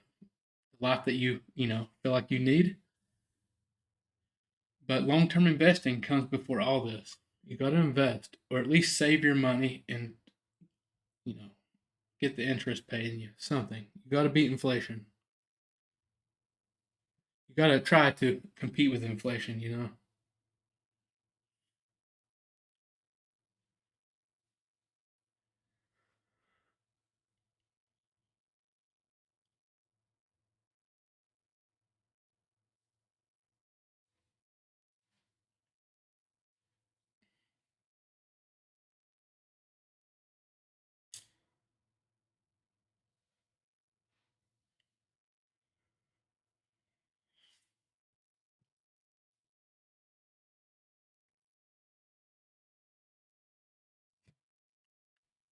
the life that you feel like you need. But long-term investing comes before all this. You got to invest, or at least save your money and you know get the interest paying you something. You got to beat inflation. You got to try to compete with inflation.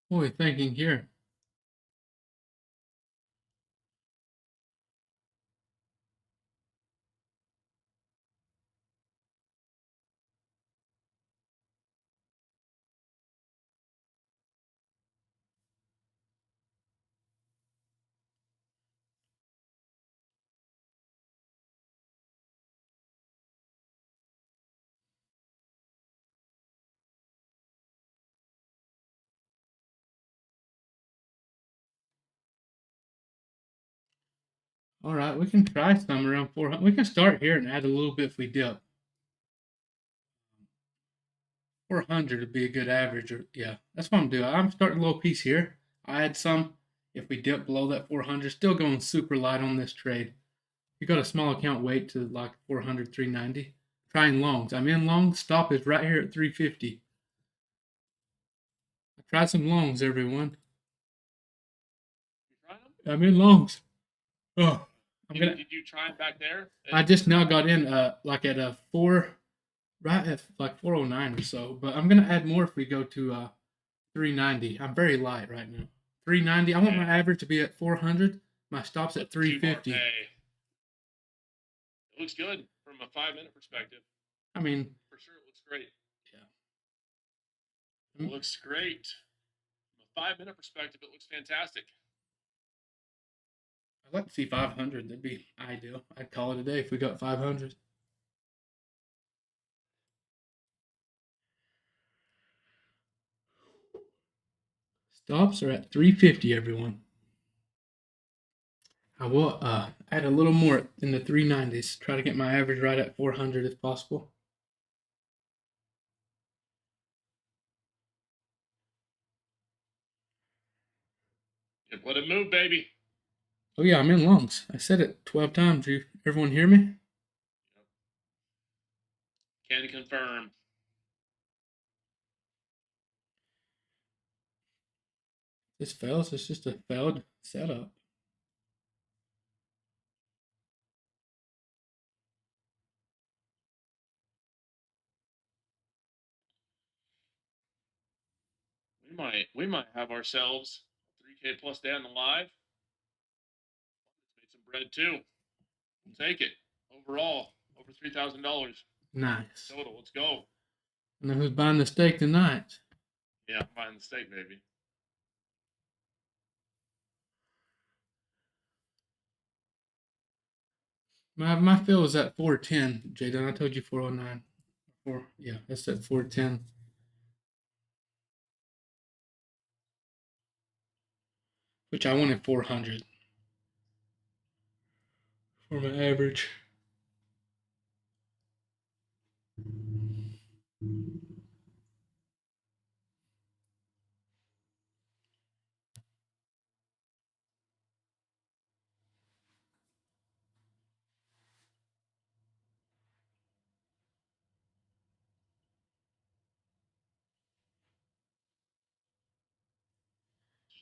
What are we thinking here? All right, we can try some around 400. We can start here and add a little bit if we dip. 400 would be a good average. Or yeah, that's what I'm doing. I'm starting a little piece here. I add some. If we dip below that 400, still going super light on this trade. You got a small account, wait to like 400, 390. Trying longs. I'm in longs. Stop is right here at 350. I tried some longs, everyone. You trying them? I'm in longs. Oh, Did you try them back there? I just now got in like at a 4, right at like 409 or so. But I'm gonna add more if we go to 390. I'm very light right now. 390. I want my average to be at 400. My stop's at 350. It looks good from a 5-minute perspective. I mean, for sure, it looks great. Yeah. It looks great. From a 5-minute perspective, it looks fantastic. I'd like to see 500. That'd be ideal. I'd call it a day if we got 500. Stops are at 350, everyone. I will add a little more in the 390s. Try to get my average right at 400 if possible. Let it move, baby. Oh yeah, I'm in longs. I said it 12 times. You everyone hear me? Can confirm. This fails. It's just a failed setup. We might have ourselves a 3K plus day on the live. Let's make some bread too. We'll take it. Overall, over $3,000 Nice. total. Let's go. And then who's buying the steak tonight? Yeah, I'm buying the steak, baby. My fill is at 410, Jaden. I told you 409. Yeah, that's at 410. Which I wanted 400 for my average.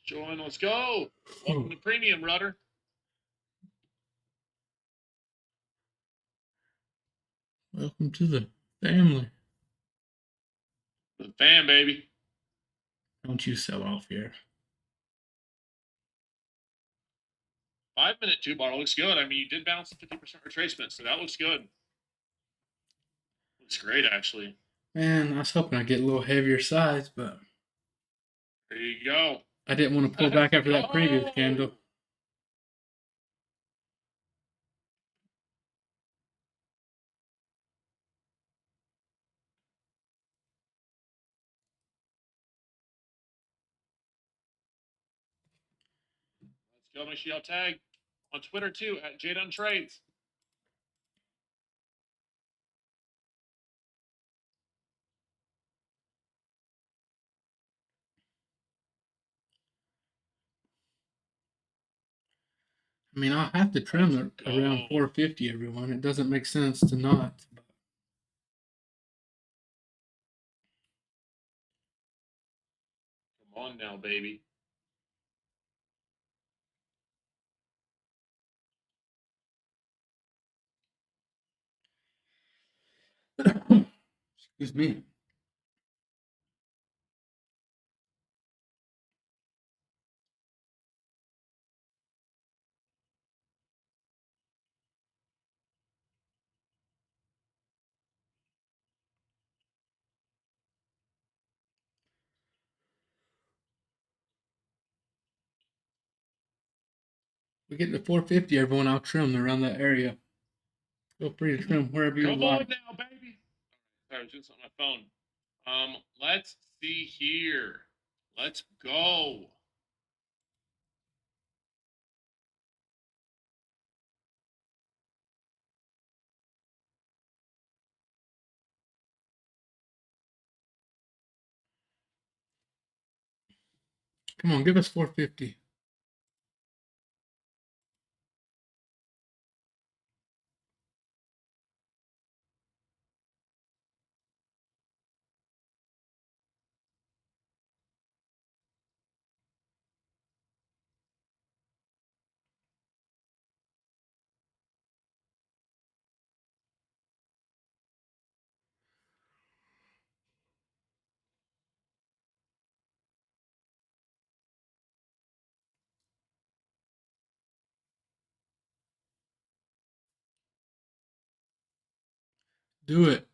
Join, let's go. Welcome to Premium, Rudder. Welcome to the family. The fam, baby. Don't you sell off here. 5-minute 2-bar looks good. I mean, you did bounce 50% retracement, so that looks good. Looks great, actually. Man, I was hoping I'd get a little heavier size, but There you go. I didn't want to pull back after that previous candle. Let's go. Make sure y'all tag on Twitter too at JDunTrades. I mean, I'll have to trim it around 450, everyone. It doesn't make sense to not. Come on now, baby. Excuse me. We get to 450, everyone. I'll trim around that area. Feel free to trim wherever you Come like. on now, baby. Sorry, I was doing something on my phone. Let's see here. Let's go. Come on, give us 450. Do it.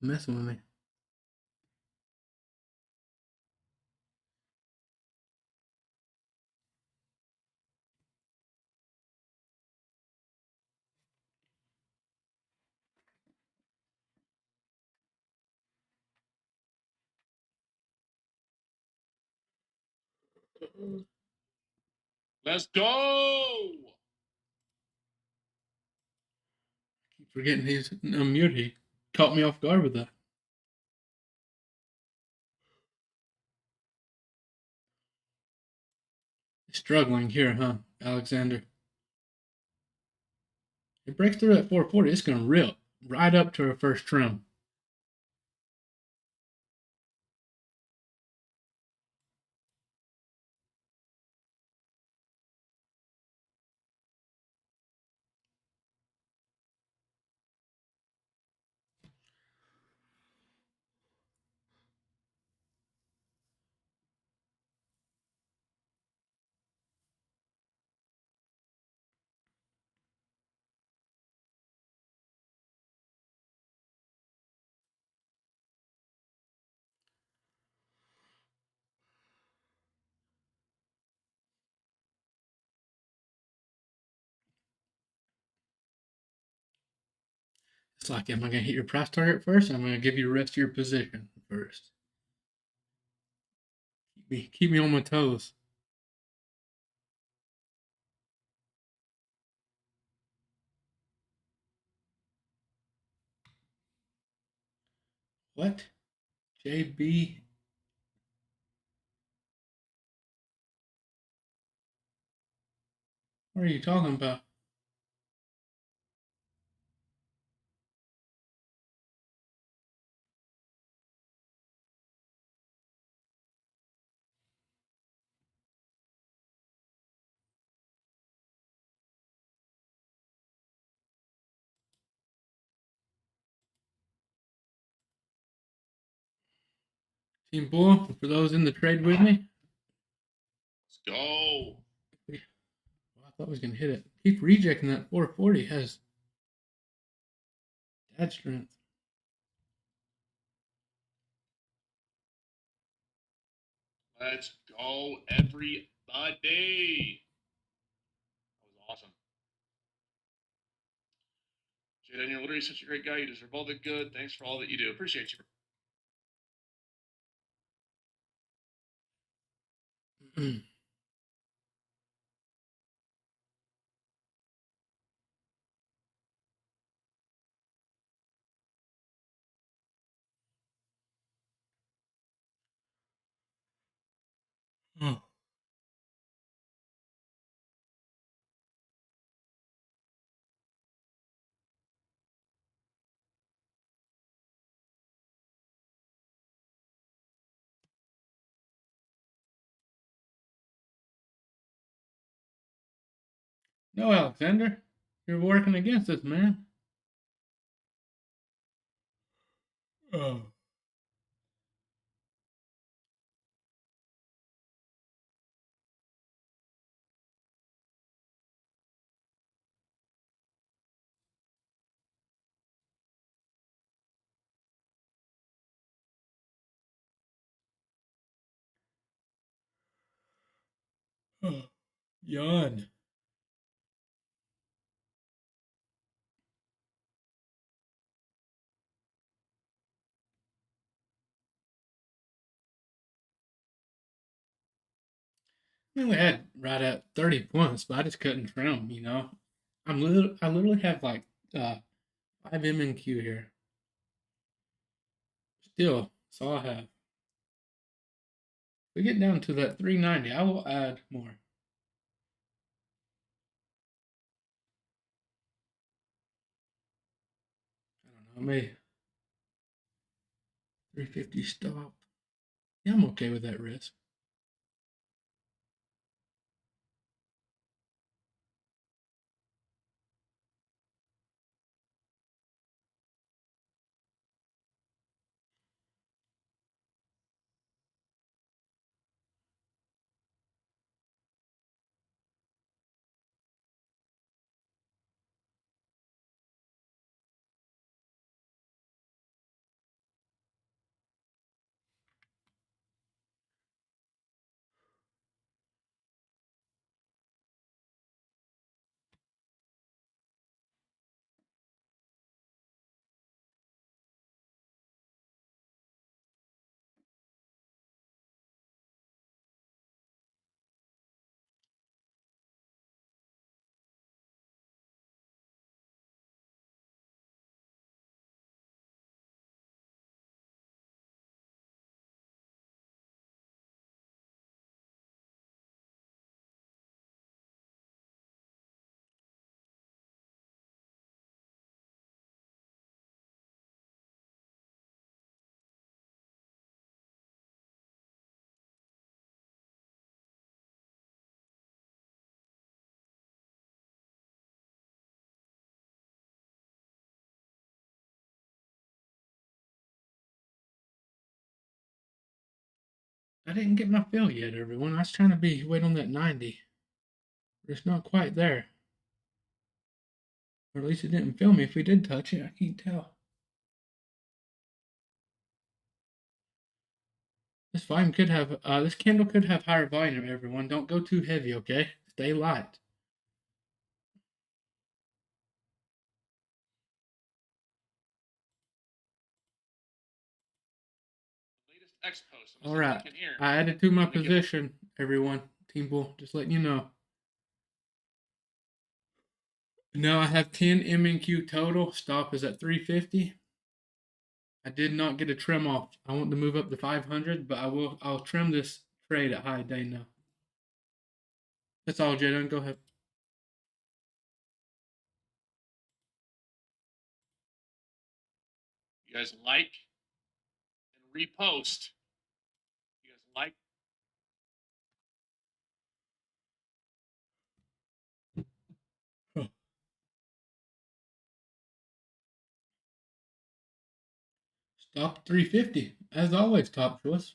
Messing with me. Let's go. Keep forgetting he's unmuted. He caught me off guard with that. Struggling here, huh, Alexander? It breaks through at 440. It's going to rip right up to our first trim. It's like, am I going to hit your price target first? I'm going to give you the rest of your position first. Keep me on my toes. What? JB? What are you talking about? Team Bull, for those in the trade with me, Let's go. thought I was gonna hit it. Keep rejecting that 440 has dad strength. Let's go, everybody. That was awesome. Jaden, you're literally such a great guy. You deserve all the good. Thanks for all that you do. Appreciate you. Oh. No, Alexander, you're working against us, man. Oh. Oh. Yawn. I mean, we had right at 30 points, but I just couldn't trim, you know. I literally have like 5 MNQ here. Still, that's all I have. If we get down to that 390, I will add more. I don't know, maybe 350 stop. Yeah, I'm okay with that risk. I didn't get my fill yet, everyone. I was trying to wait on that 90. But it's not quite there. Or at least it didn't fill me. If we did touch it, I can't tell. This this candle could have higher volume, everyone. Don't go too heavy, okay? Stay light. Latest X post. All right. I added to my position, everyone. Team Bull, just letting you know. Now I have 10 MNQ total. Stop is at 350. I did not get a trim off. I want to move up to 500, but I'll trim this trade at high day now. That's all, Jaden. Go ahead. You guys like and repost. You guys like. Oh. Stop 350. As always, top choice.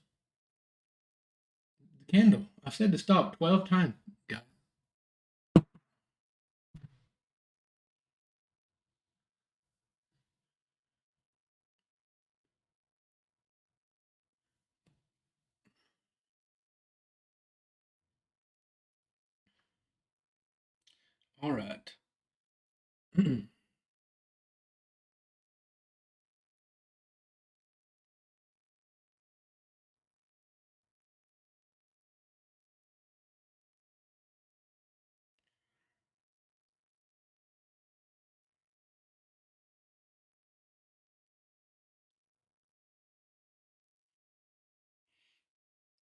The candle. I said to stop 12 times, guys. All right.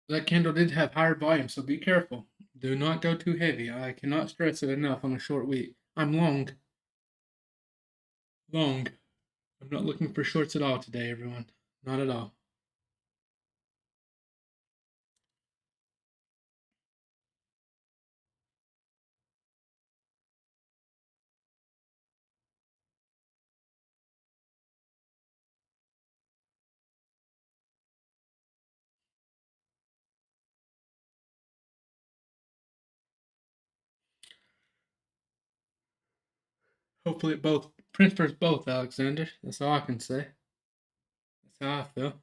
That candle did have higher volume, so be careful. Do not go too heavy. I cannot stress it enough on a short week. I'm long. Long. I'm not looking for shorts at all today, everyone. Not at all. Hopefully it both transfers both, Alexander. That's all I can say. That's how I feel.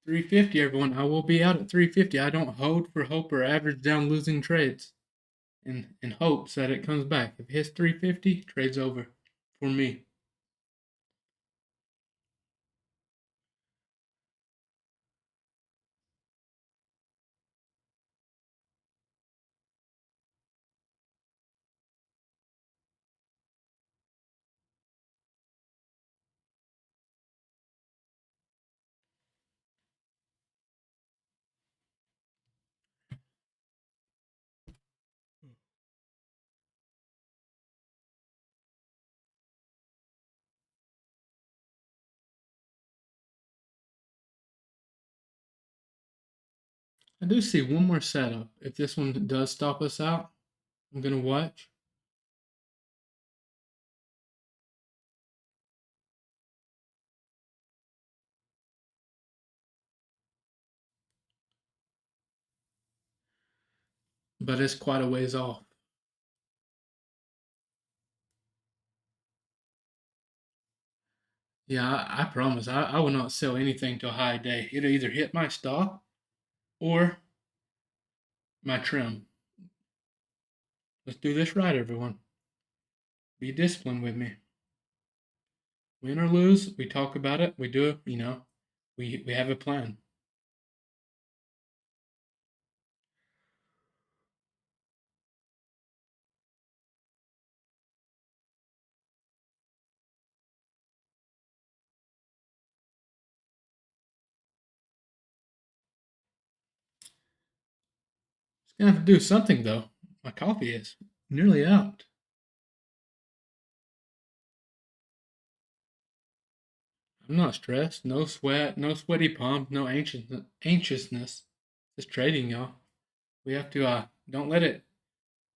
350, everyone. I will be out at 350. I don't hold for hope or average down losing trades in hopes that it comes back. If it hits 350, trade's over for me. I do see one more setup. If this one does stop us out, I'm going to watch. But it's quite a ways off. Yeah, I promise. I will not sell anything till high day. It'll either hit my stop or my trim. Let's do this right, everyone. Be disciplined with me. Win or lose, we talk about it. We do it, we have a plan. It's gonna have to do something though. My coffee is nearly out. I'm not stressed. No sweat. No sweaty palms. No anxiousness. Just trading, y'all. We have to. Don't let it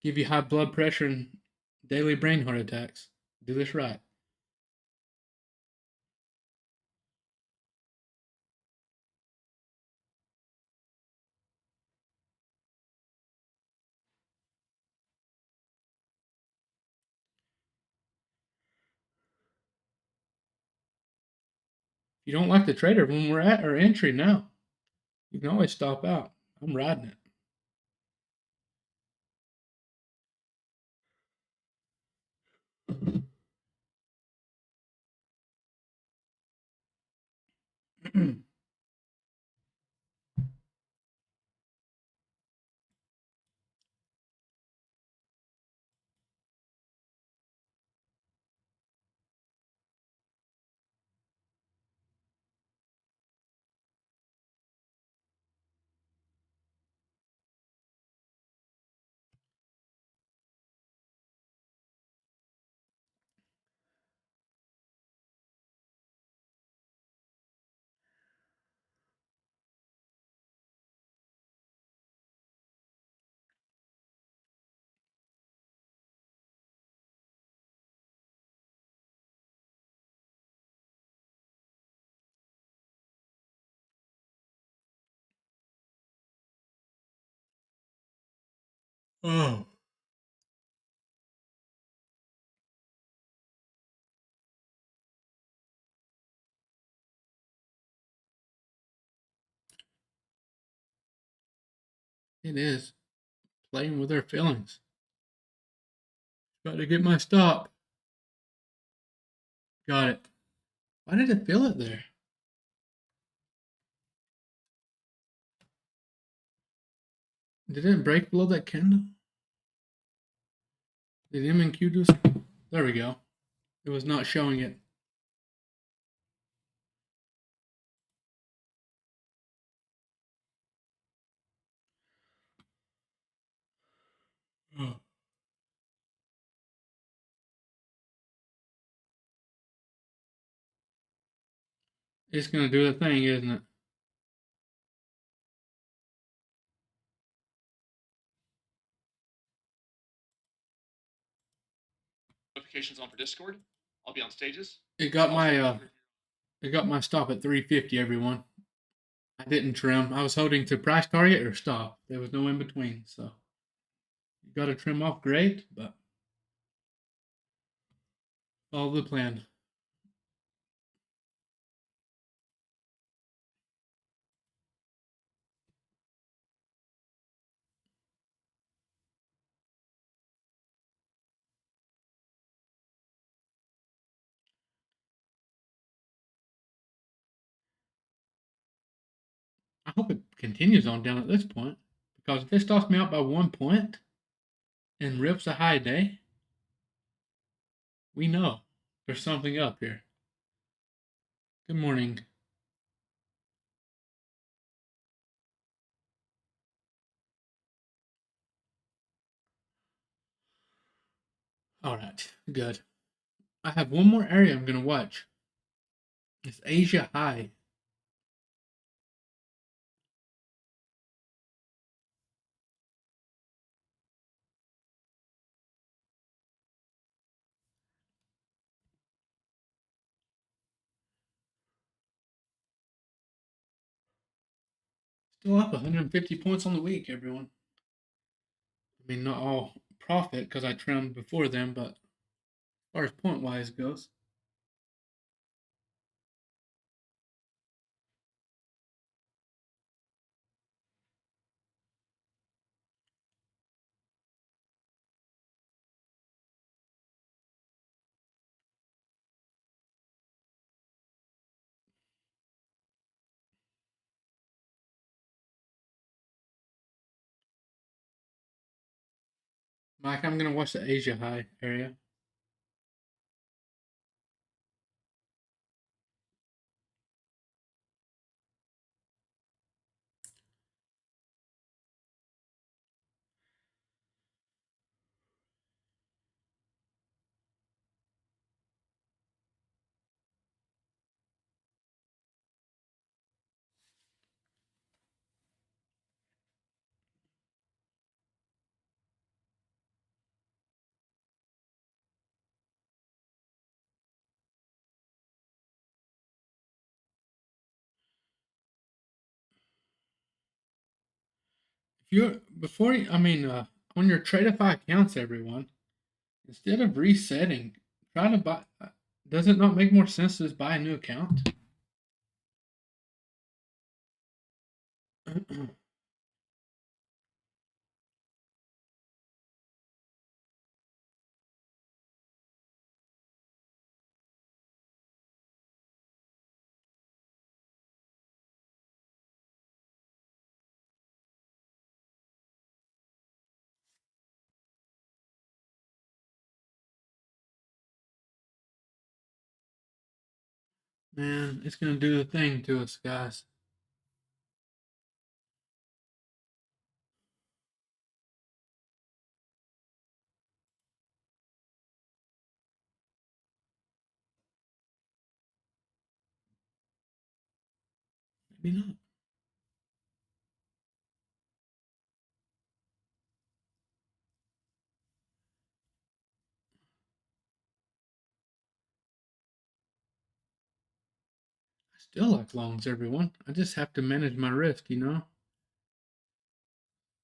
give you high blood pressure and daily brain heart attacks. Do this right. If you don't like the trader when we're at our entry now, you can always stop out. I'm riding it. Oh, it is playing with their feelings. About to get my stop. Got it. Why did it feel it there? Did it break below that candle? Did M&Q do? There we go. It was not showing it. Oh. It's gonna do the thing, isn't it? Notifications on for Discord. I'll be on stages. It got my stop at 350. Everyone, I didn't trim. I was holding to price target or stop. There was no in between. So you got to trim off great, but follow the plan. I hope it continues on down at this point because if it stops me out by 1 point and rips a high day, we know there's something up here. Good morning. All right, good. I have one more area I'm going to watch. It's Asia High. Still up 150 points on the week, everyone. I mean, not all profit because I trimmed before them, but as far as point wise goes, Mike, I'm going to watch the Asia High area. If you're before, you, I mean, on your Tradeify accounts, everyone, instead of resetting, try to buy. Does it not make more sense to just buy a new account? Man, it's gonna do the thing to us, guys. Maybe not. I still like longs, everyone. I just have to manage my risk, you know?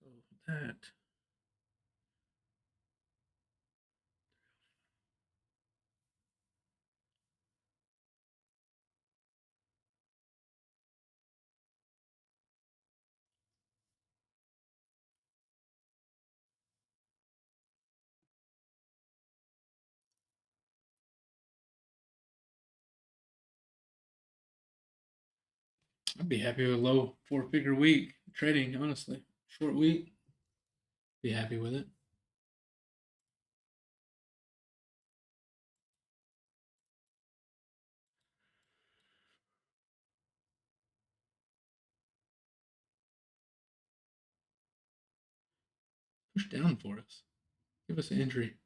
So that. I'd be happy with a low four-figure week trading, honestly. Short week, be happy with it. Push down for us. Give us an entry.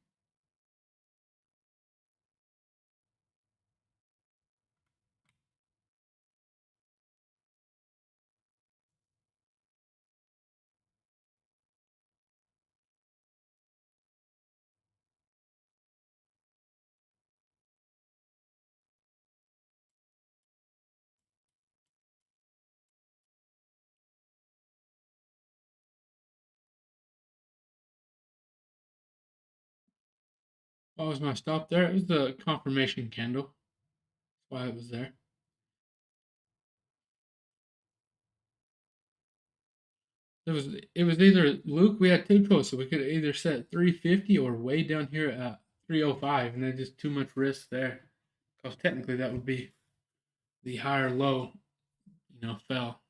What was my stop there? It was the confirmation candle. That's why it was there. It was either Luke. We had two choices. We could either set 350 or way down here at 305, and then just too much risk there. Because technically that would be the higher low, fell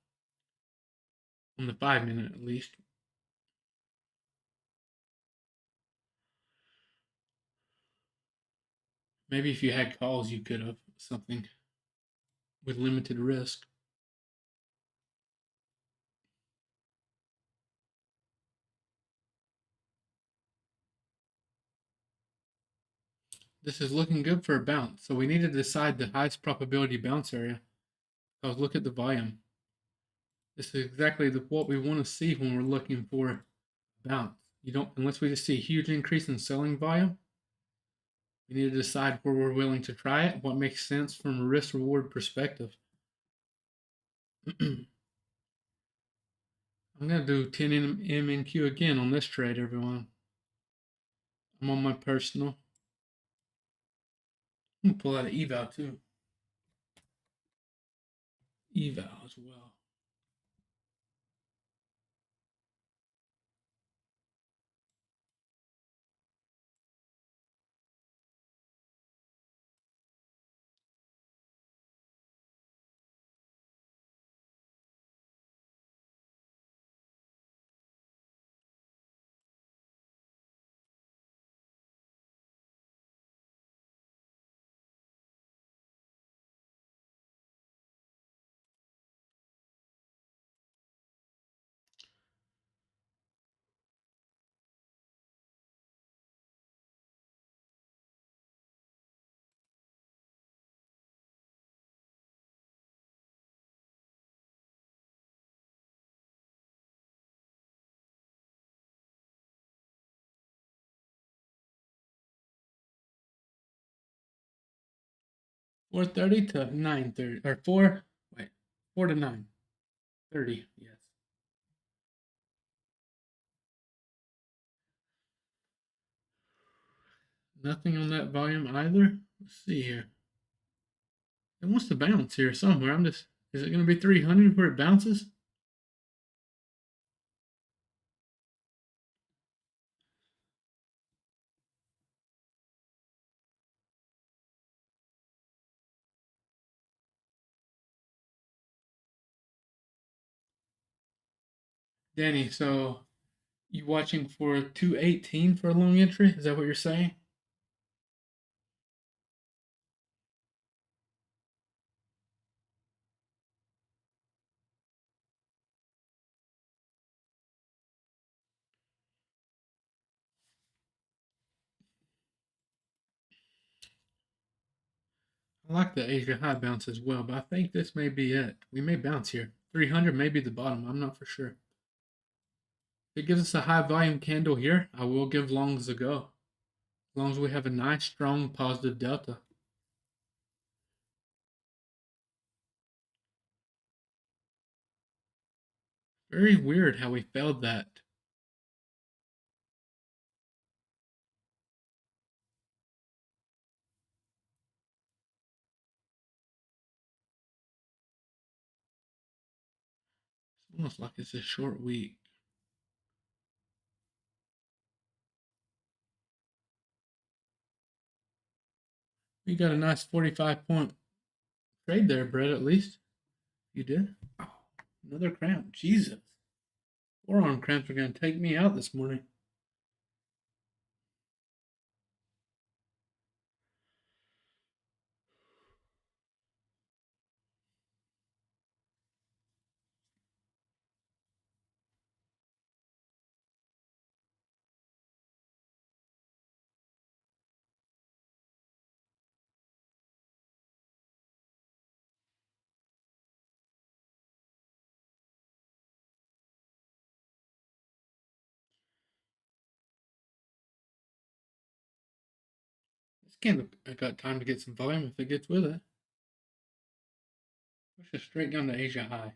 on the 5 minute at least. Maybe if you had calls, you could have something with limited risk. This is looking good for a bounce. So we need to decide the highest probability bounce area. Because look at the volume. This is exactly what we want to see when we're looking for bounce. You don't unless we just see a huge increase in selling volume. We need to decide where we're willing to try it, what makes sense from a risk reward perspective. I'm gonna do 10 MNQ again on this trade, everyone. I'm on my personal. I'm gonna pull out an eval too. Eval as well. .430 to 9:30 or 4 to 9:30. Yes. Nothing on that volume either. Let's see here. It wants to bounce here somewhere. Is it going to be 300 where it bounces? Danny, so you watching for 218 for a long entry? Is that what you're saying? I like the Asia high bounce as well, but I think this may be it. We may bounce here. 300 may be the bottom. I'm not for sure. If it gives us a high volume candle here, I will give longs a go. As long as we have a nice, strong, positive delta. Very weird how we failed that. It's almost like it's a short week. You got a nice 45-point trade there, Brett, at least. You did? Oh, another cramp. Jesus. Forearm cramps are going to take me out this morning. This candle I got time to get some volume if it gets with it. Push it straight down to Asia high.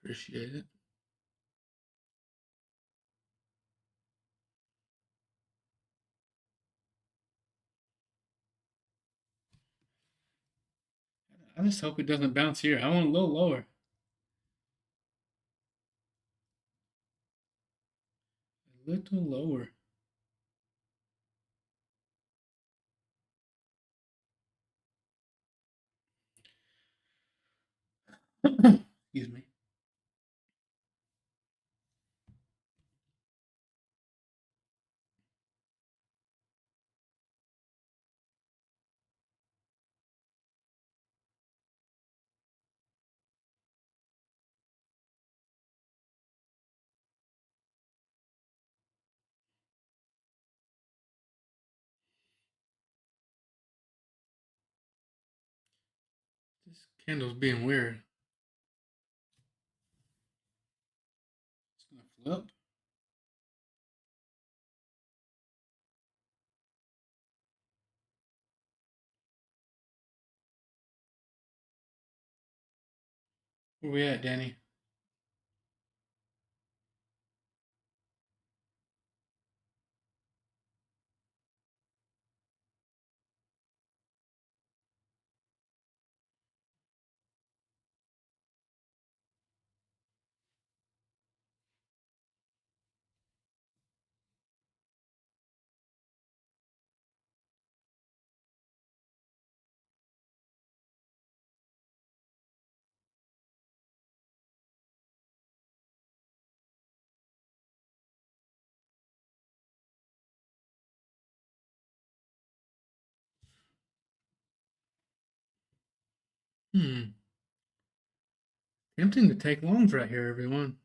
Appreciate it. I just hope it doesn't bounce here. I want a little lower. A little lower. Excuse me. This candle's being weird. It's going to flip. Where we at, Danny? Hmm. Tempting to take longs right here, everyone.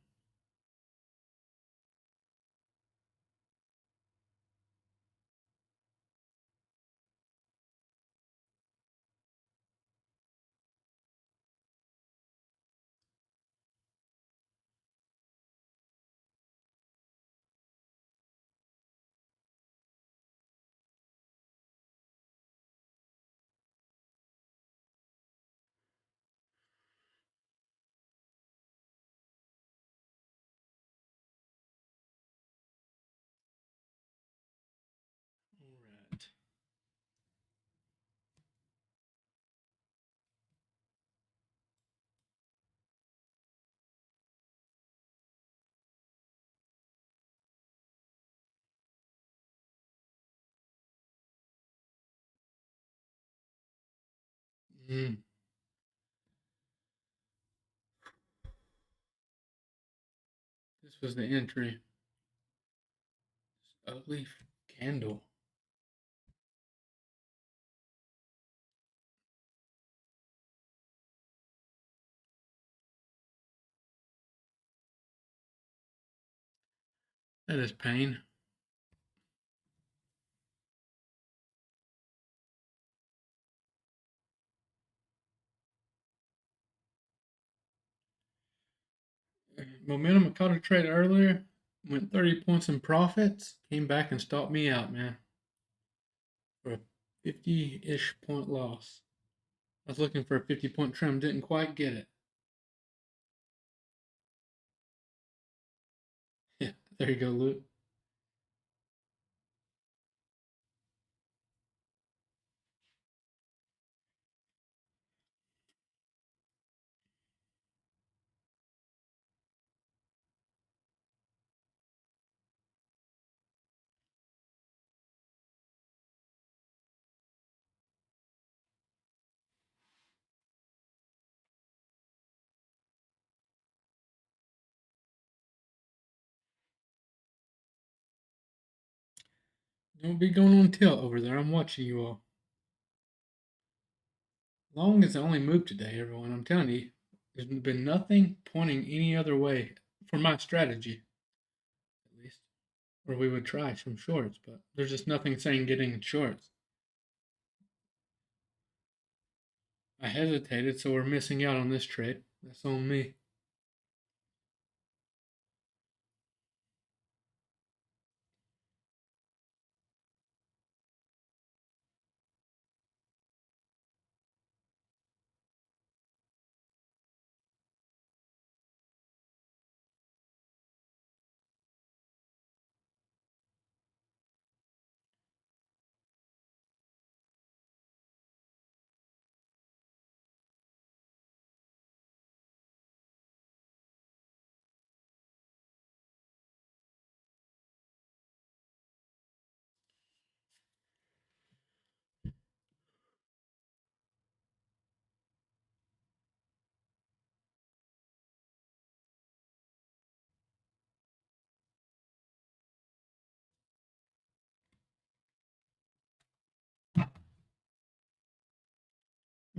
Mm. This was the entry. Ugly candle. That is pain. Momentum, I caught a trade earlier. Went 30 points in profits. Came back and stopped me out, man. For a 50-ish point loss. I was looking for a 50-point trim. Didn't quite get it. Yeah, there you go, Luke. Don't be going on tilt over there. I'm watching you all. Long is the only move today, everyone. I'm telling you, there's been nothing pointing any other way for my strategy, at least. Or we would try some shorts, but there's just nothing saying getting in shorts. I hesitated, so we're missing out on this trade. That's on me.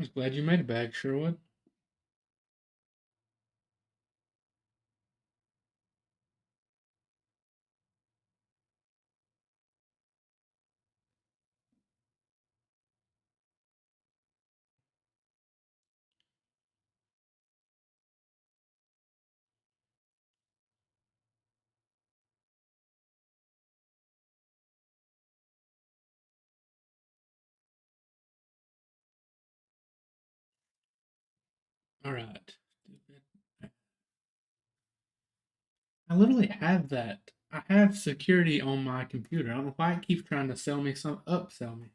I was glad you made a bag, Sherwood. All right. I literally have that. I have security on my computer. I don't know why it keeps trying to sell me some upsell me.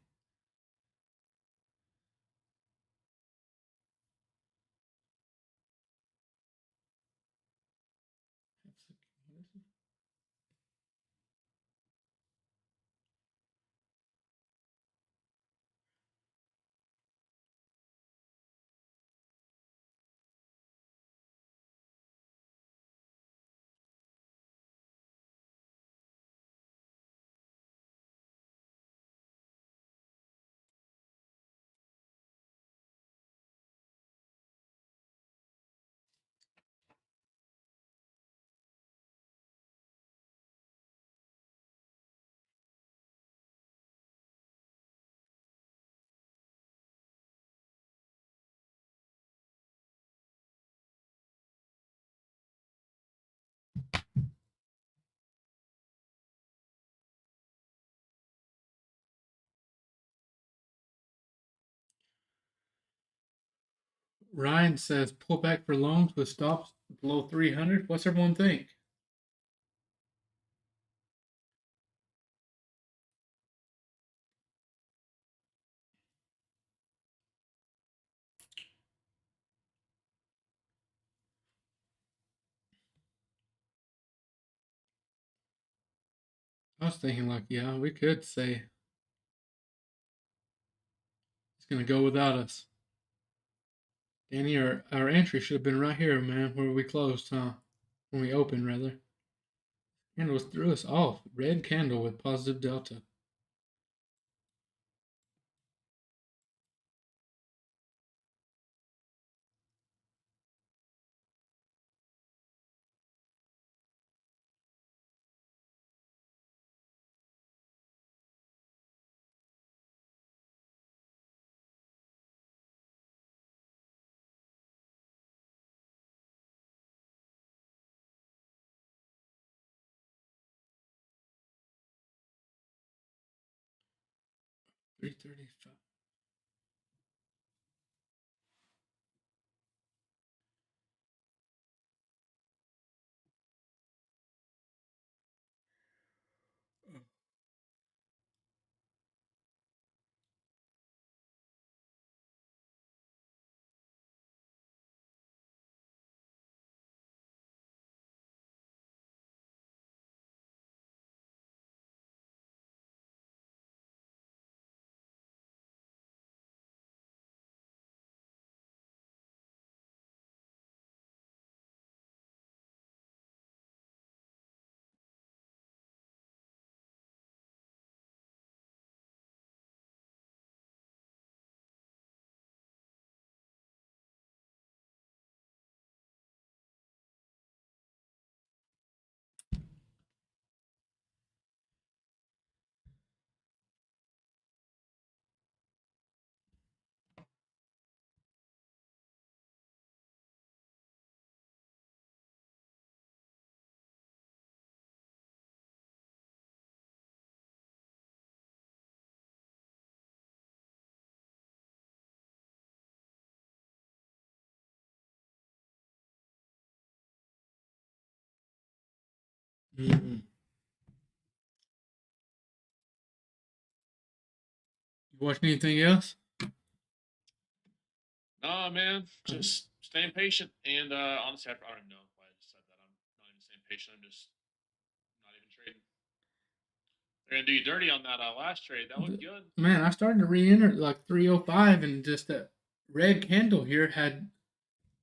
Ryan says pull back for loans with stops below 300. What's everyone think? I was thinking like, yeah, we could say it's going to go without us. Danny, our entry should have been right here, man, where we closed, huh? When we opened, rather. Candles threw us off. Red candle with positive delta. $335. Mm-mm. You watch anything else? Nah, man, just staying patient. And honestly, I don't even know why I just said that. I'm not even staying patient. I'm just not even trading. They're gonna do you dirty on that last trade. That looked good. Man, I started to re-enter at like 305, and just that red candle here had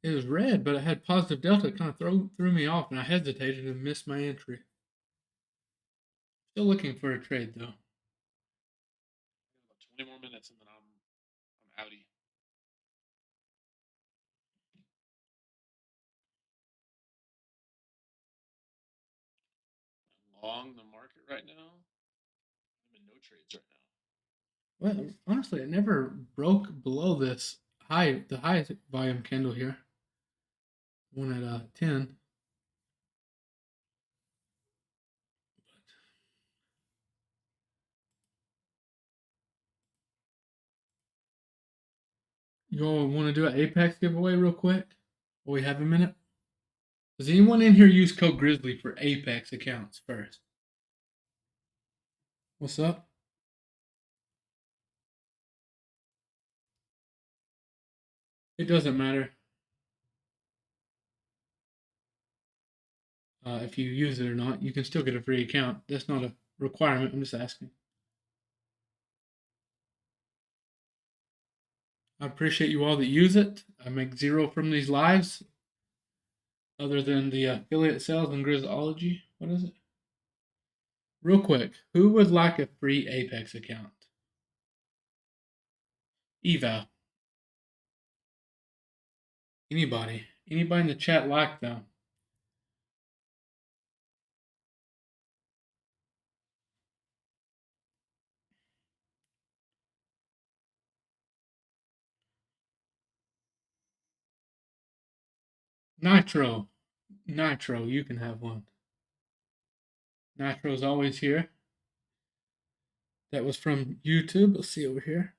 it was red, but it had positive delta. It kind of threw me off, and I hesitated and missed my entry. Still looking for a trade though. About 20 more minutes, and then I'm outie. Long the market right now. I'm in no trades right now. Well, honestly, it never broke below this high, the highest volume candle here. One at 10. You all want to do an Apex giveaway real quick? While we have a minute. Does anyone in here use code Grizzly for Apex accounts first? What's up? It doesn't matter if you use it or not. You can still get a free account. That's not a requirement. I'm just asking. I appreciate you all that use it. I make zero from these lives, other than the affiliate sales and Grizzology. What is it? Real quick, who would like a free Apex account? Eval. Anybody? Anybody in the chat like them? Nitro. Nitro, you can have one. Nitro's always here. That was from YouTube. Let's see over here.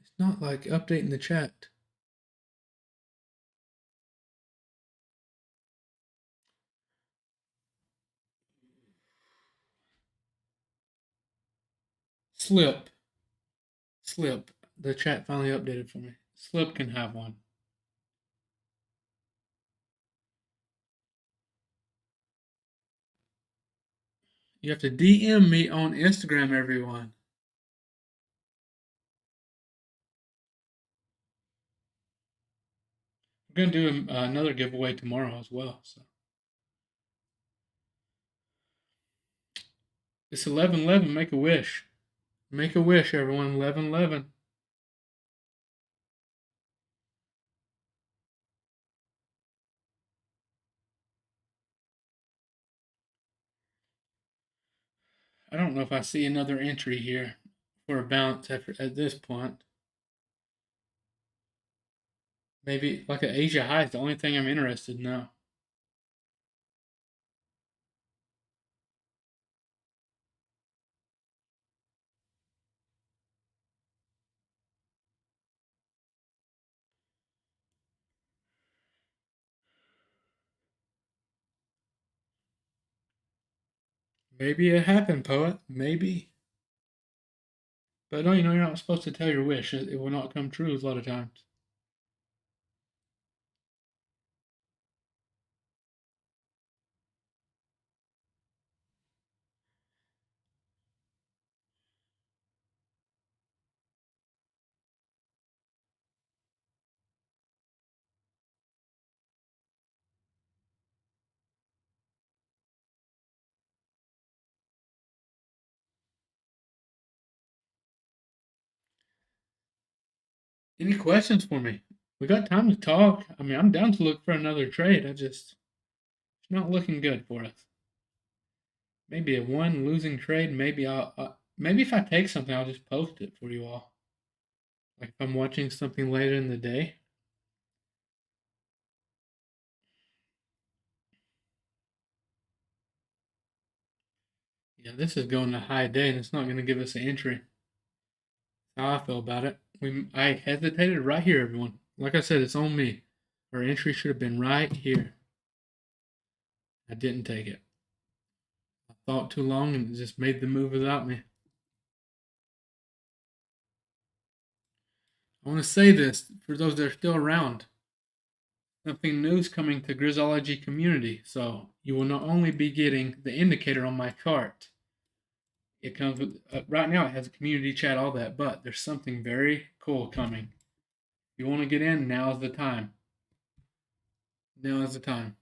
It's not like updating the chat. Slip. Slip. The chat finally updated for me. Slip can have one. You have to DM me on Instagram, everyone. We're gonna do another giveaway tomorrow as well. So it's 11/11. Make a wish. Make a wish, everyone. 11/11. I don't know if I see another entry here for a bounce at this point. Maybe like an Asia high is the only thing I'm interested in now. Maybe it happened, poet. Maybe. But no, you're not supposed to tell your wish. It will not come true a lot of times. Any questions for me? We got time to talk. I mean, I'm down to look for another trade. It's not looking good for us. Maybe a one losing trade. Maybe maybe if I take something, I'll just post it for you all. Like if I'm watching something later in the day. Yeah, this is going to high day, and it's not going to give us an entry. How I feel about it. I hesitated right here, everyone. Like I said, it's on me. Our entry should have been right here. I didn't take it. I thought too long and just made the move without me. I want to say this for those that are still around. Something new is coming to Grizzology community, so you will not only be getting the indicator on my chart. It comes with right now. It has a community chat, all that, but there's something very cool coming. If you want to get in, now is the time. Now is the time.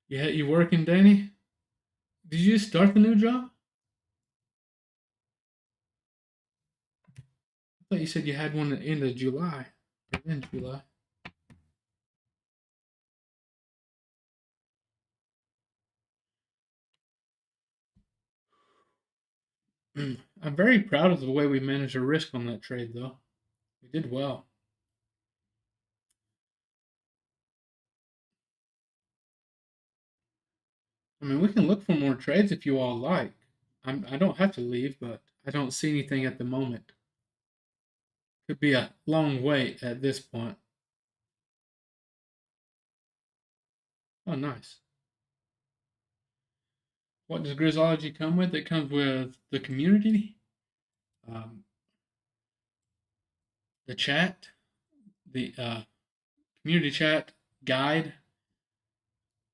Yeah, you working, Danny? Did you just start the new job? I thought you said you had one at the end of July. Or in July. I'm very proud of the way we managed the risk on that trade, though. We did well. I mean, we can look for more trades if you all like. I don't have to leave, but I don't see anything at the moment. Could be a long wait at this point. Oh, nice. What does Grizzology come with? It comes with the community, um, the chat, the community chat guide,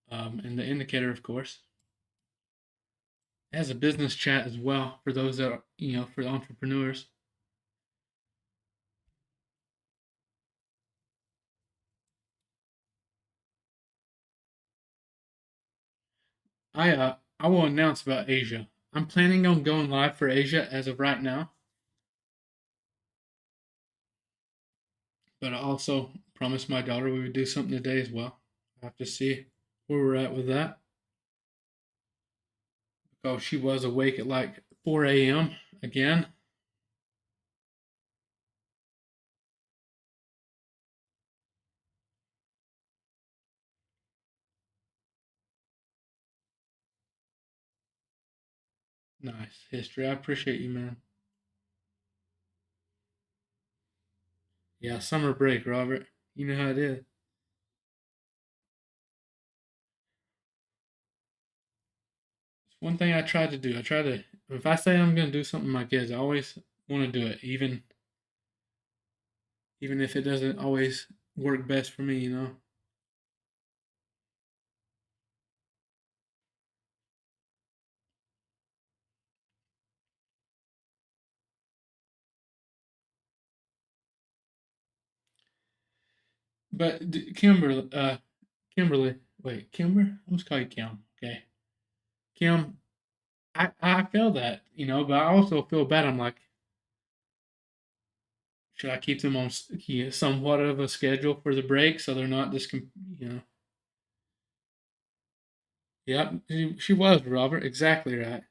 and the indicator, of course. It has a business chat as well for those that are, for the entrepreneurs. I will announce about Asia. I'm planning on going live for Asia as of right now, but I also promised my daughter we would do something today as well. I have to see where we're at with that because she was awake at like 4 a.m. again. Nice history. I appreciate you, man. Yeah, summer break, Robert. You know how it is. It's one thing I try to do. I try to, if I say I'm going to do something with my kids, I always want to do it, even if it doesn't always work best for me. But Kimberly, wait, Kimber? Let's call you Kim. Okay, Kim. I feel that, but I also feel bad. I'm like, should I keep them on somewhat of a schedule for the break so they're not just, you know? Yep, she was, Robert. Exactly right.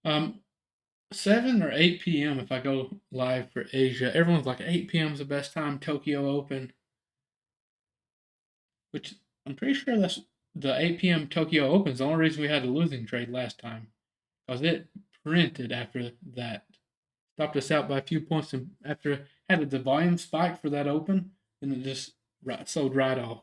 Um, 7 or 8 p.m. if I go live for Asia. Everyone's like 8 p.m. is the best time. Tokyo Open, which I'm pretty sure that's the 8 p.m. Tokyo Open is the only reason we had a losing trade last time because it printed after that. Stopped us out by a few points, and after had the volume spike for that Open, and it just sold right off.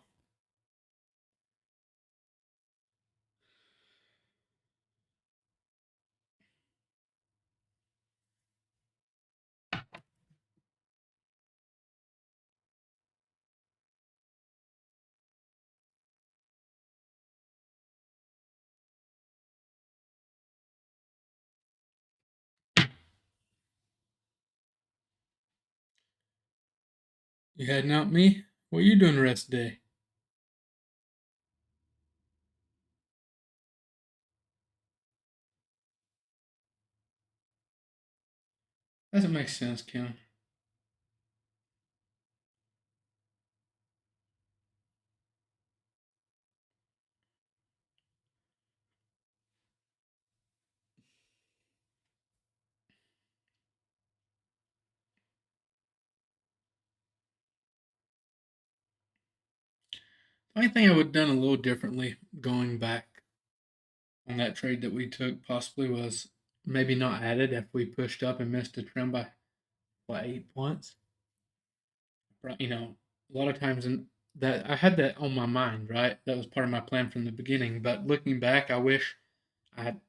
You heading out, me? What are you doing the rest of the day? Doesn't make sense, Kim. The only thing I would have done a little differently going back on that trade that we took possibly was maybe not added if we pushed up and missed a trend by 8 points. A lot of times in that I had that on my mind, right? That was part of my plan from the beginning. But looking back, I wish I had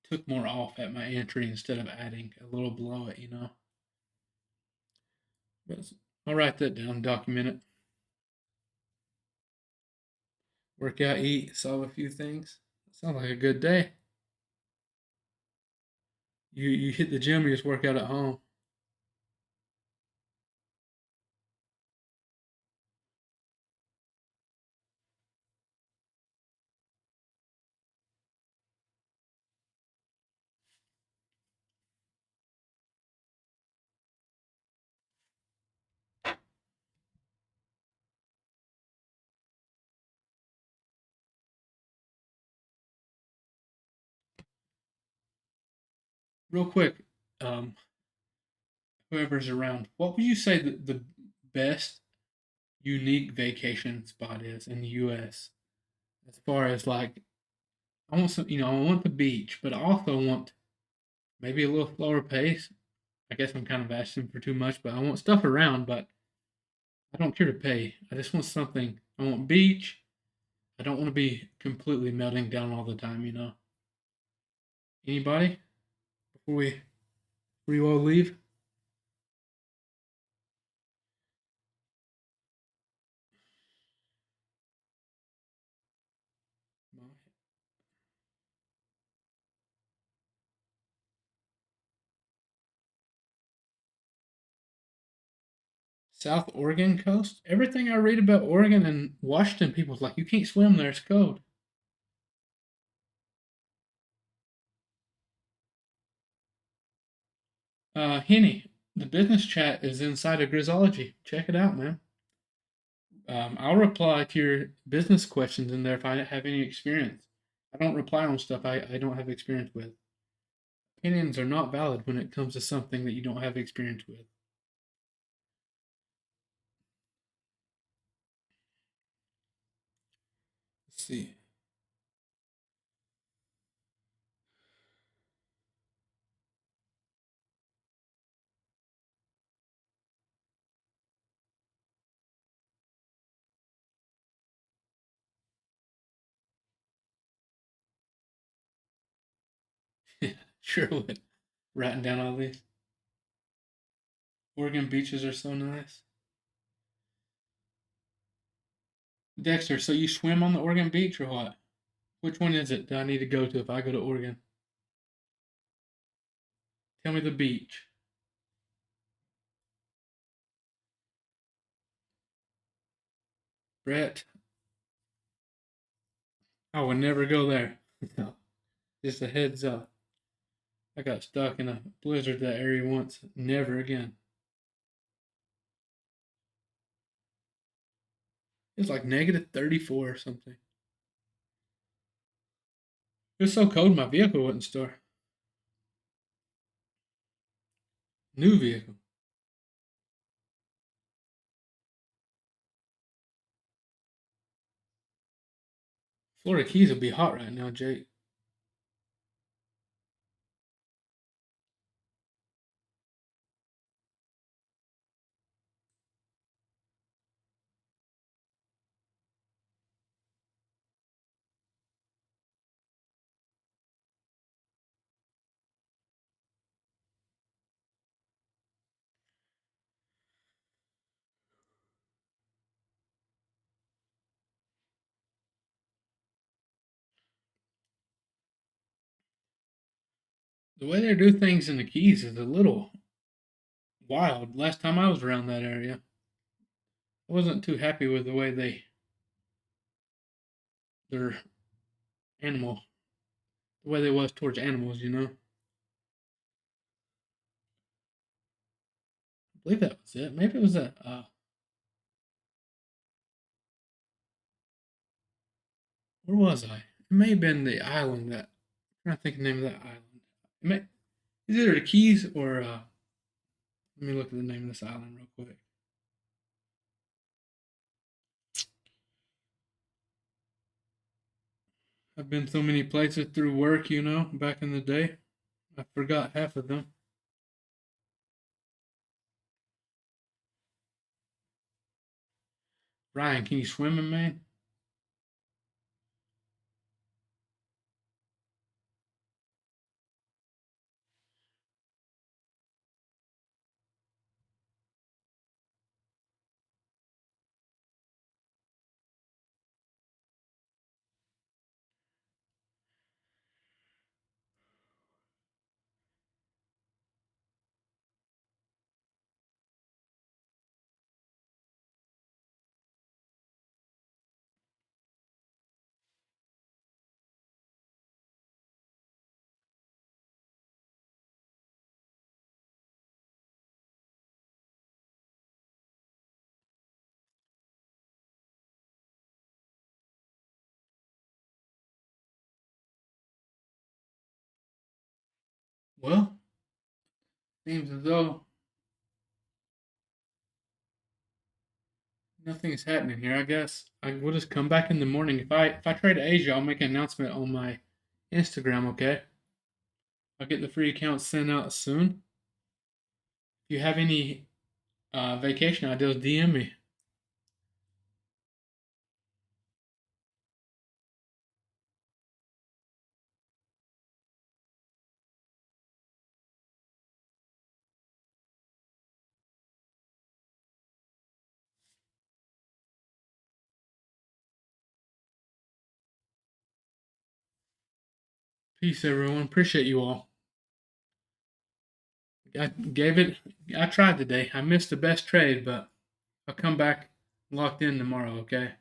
took more off at my entry instead of adding a little below it. But I'll write that down, document it. Work out, eat, solve a few things. Sounds like a good day. You hit the gym, you just work out at home. Real quick, um, whoever's around, what would you say the best unique vacation spot is in the U.S. as far as like I want some, I want the beach, but I also want maybe a little slower pace. I guess I'm kind of asking for too much, but I want stuff around, but I don't care to pay. I just want something. I want beach. I don't want to be completely melting down all the time. Anybody before you all leave? South Oregon coast. Everything I read about Oregon and Washington, people's like, you can't swim there. It's cold. Henny, the business chat is inside of Grizzology. Check it out, man. I'll reply to your business questions in there if I have any experience. I don't reply on stuff I don't have experience with. Opinions are not valid when it comes to something that you don't have experience with. Let's see. Sure would. Writing down all these. Oregon beaches are so nice. Dexter, so you swim on the Oregon beach or what? Which one is it that I need to go to if I go to Oregon? Tell me the beach. Brett, I would never go there. No, just a heads up. I got stuck in a blizzard that area once. Never again. It was like negative 34 or something. It was so cold my vehicle wouldn't start. New vehicle. Florida Keys would be hot right now, Jake. The way they do things in the Keys is a little wild. Last time I was around that area, I wasn't too happy with the way their animal, the way they was towards animals. I believe that was it. Maybe it was that. Where was I? It may have been the island that. I'm trying to think of the name of that island. It's either the Keys or. Let me look at the name of this island real quick. I've been so many places through work, back in the day. I forgot half of them. Ryan, can you swim, man? Well, seems as though nothing is happening here. I guess I will just come back in the morning. If I trade Asia, I'll make an announcement on my Instagram. Okay, I'll get the free account sent out soon. If you have any vacation ideas, DM me. Peace, everyone. Appreciate you all. I gave it. I tried today. I missed the best trade, but I'll come back locked in tomorrow. Okay.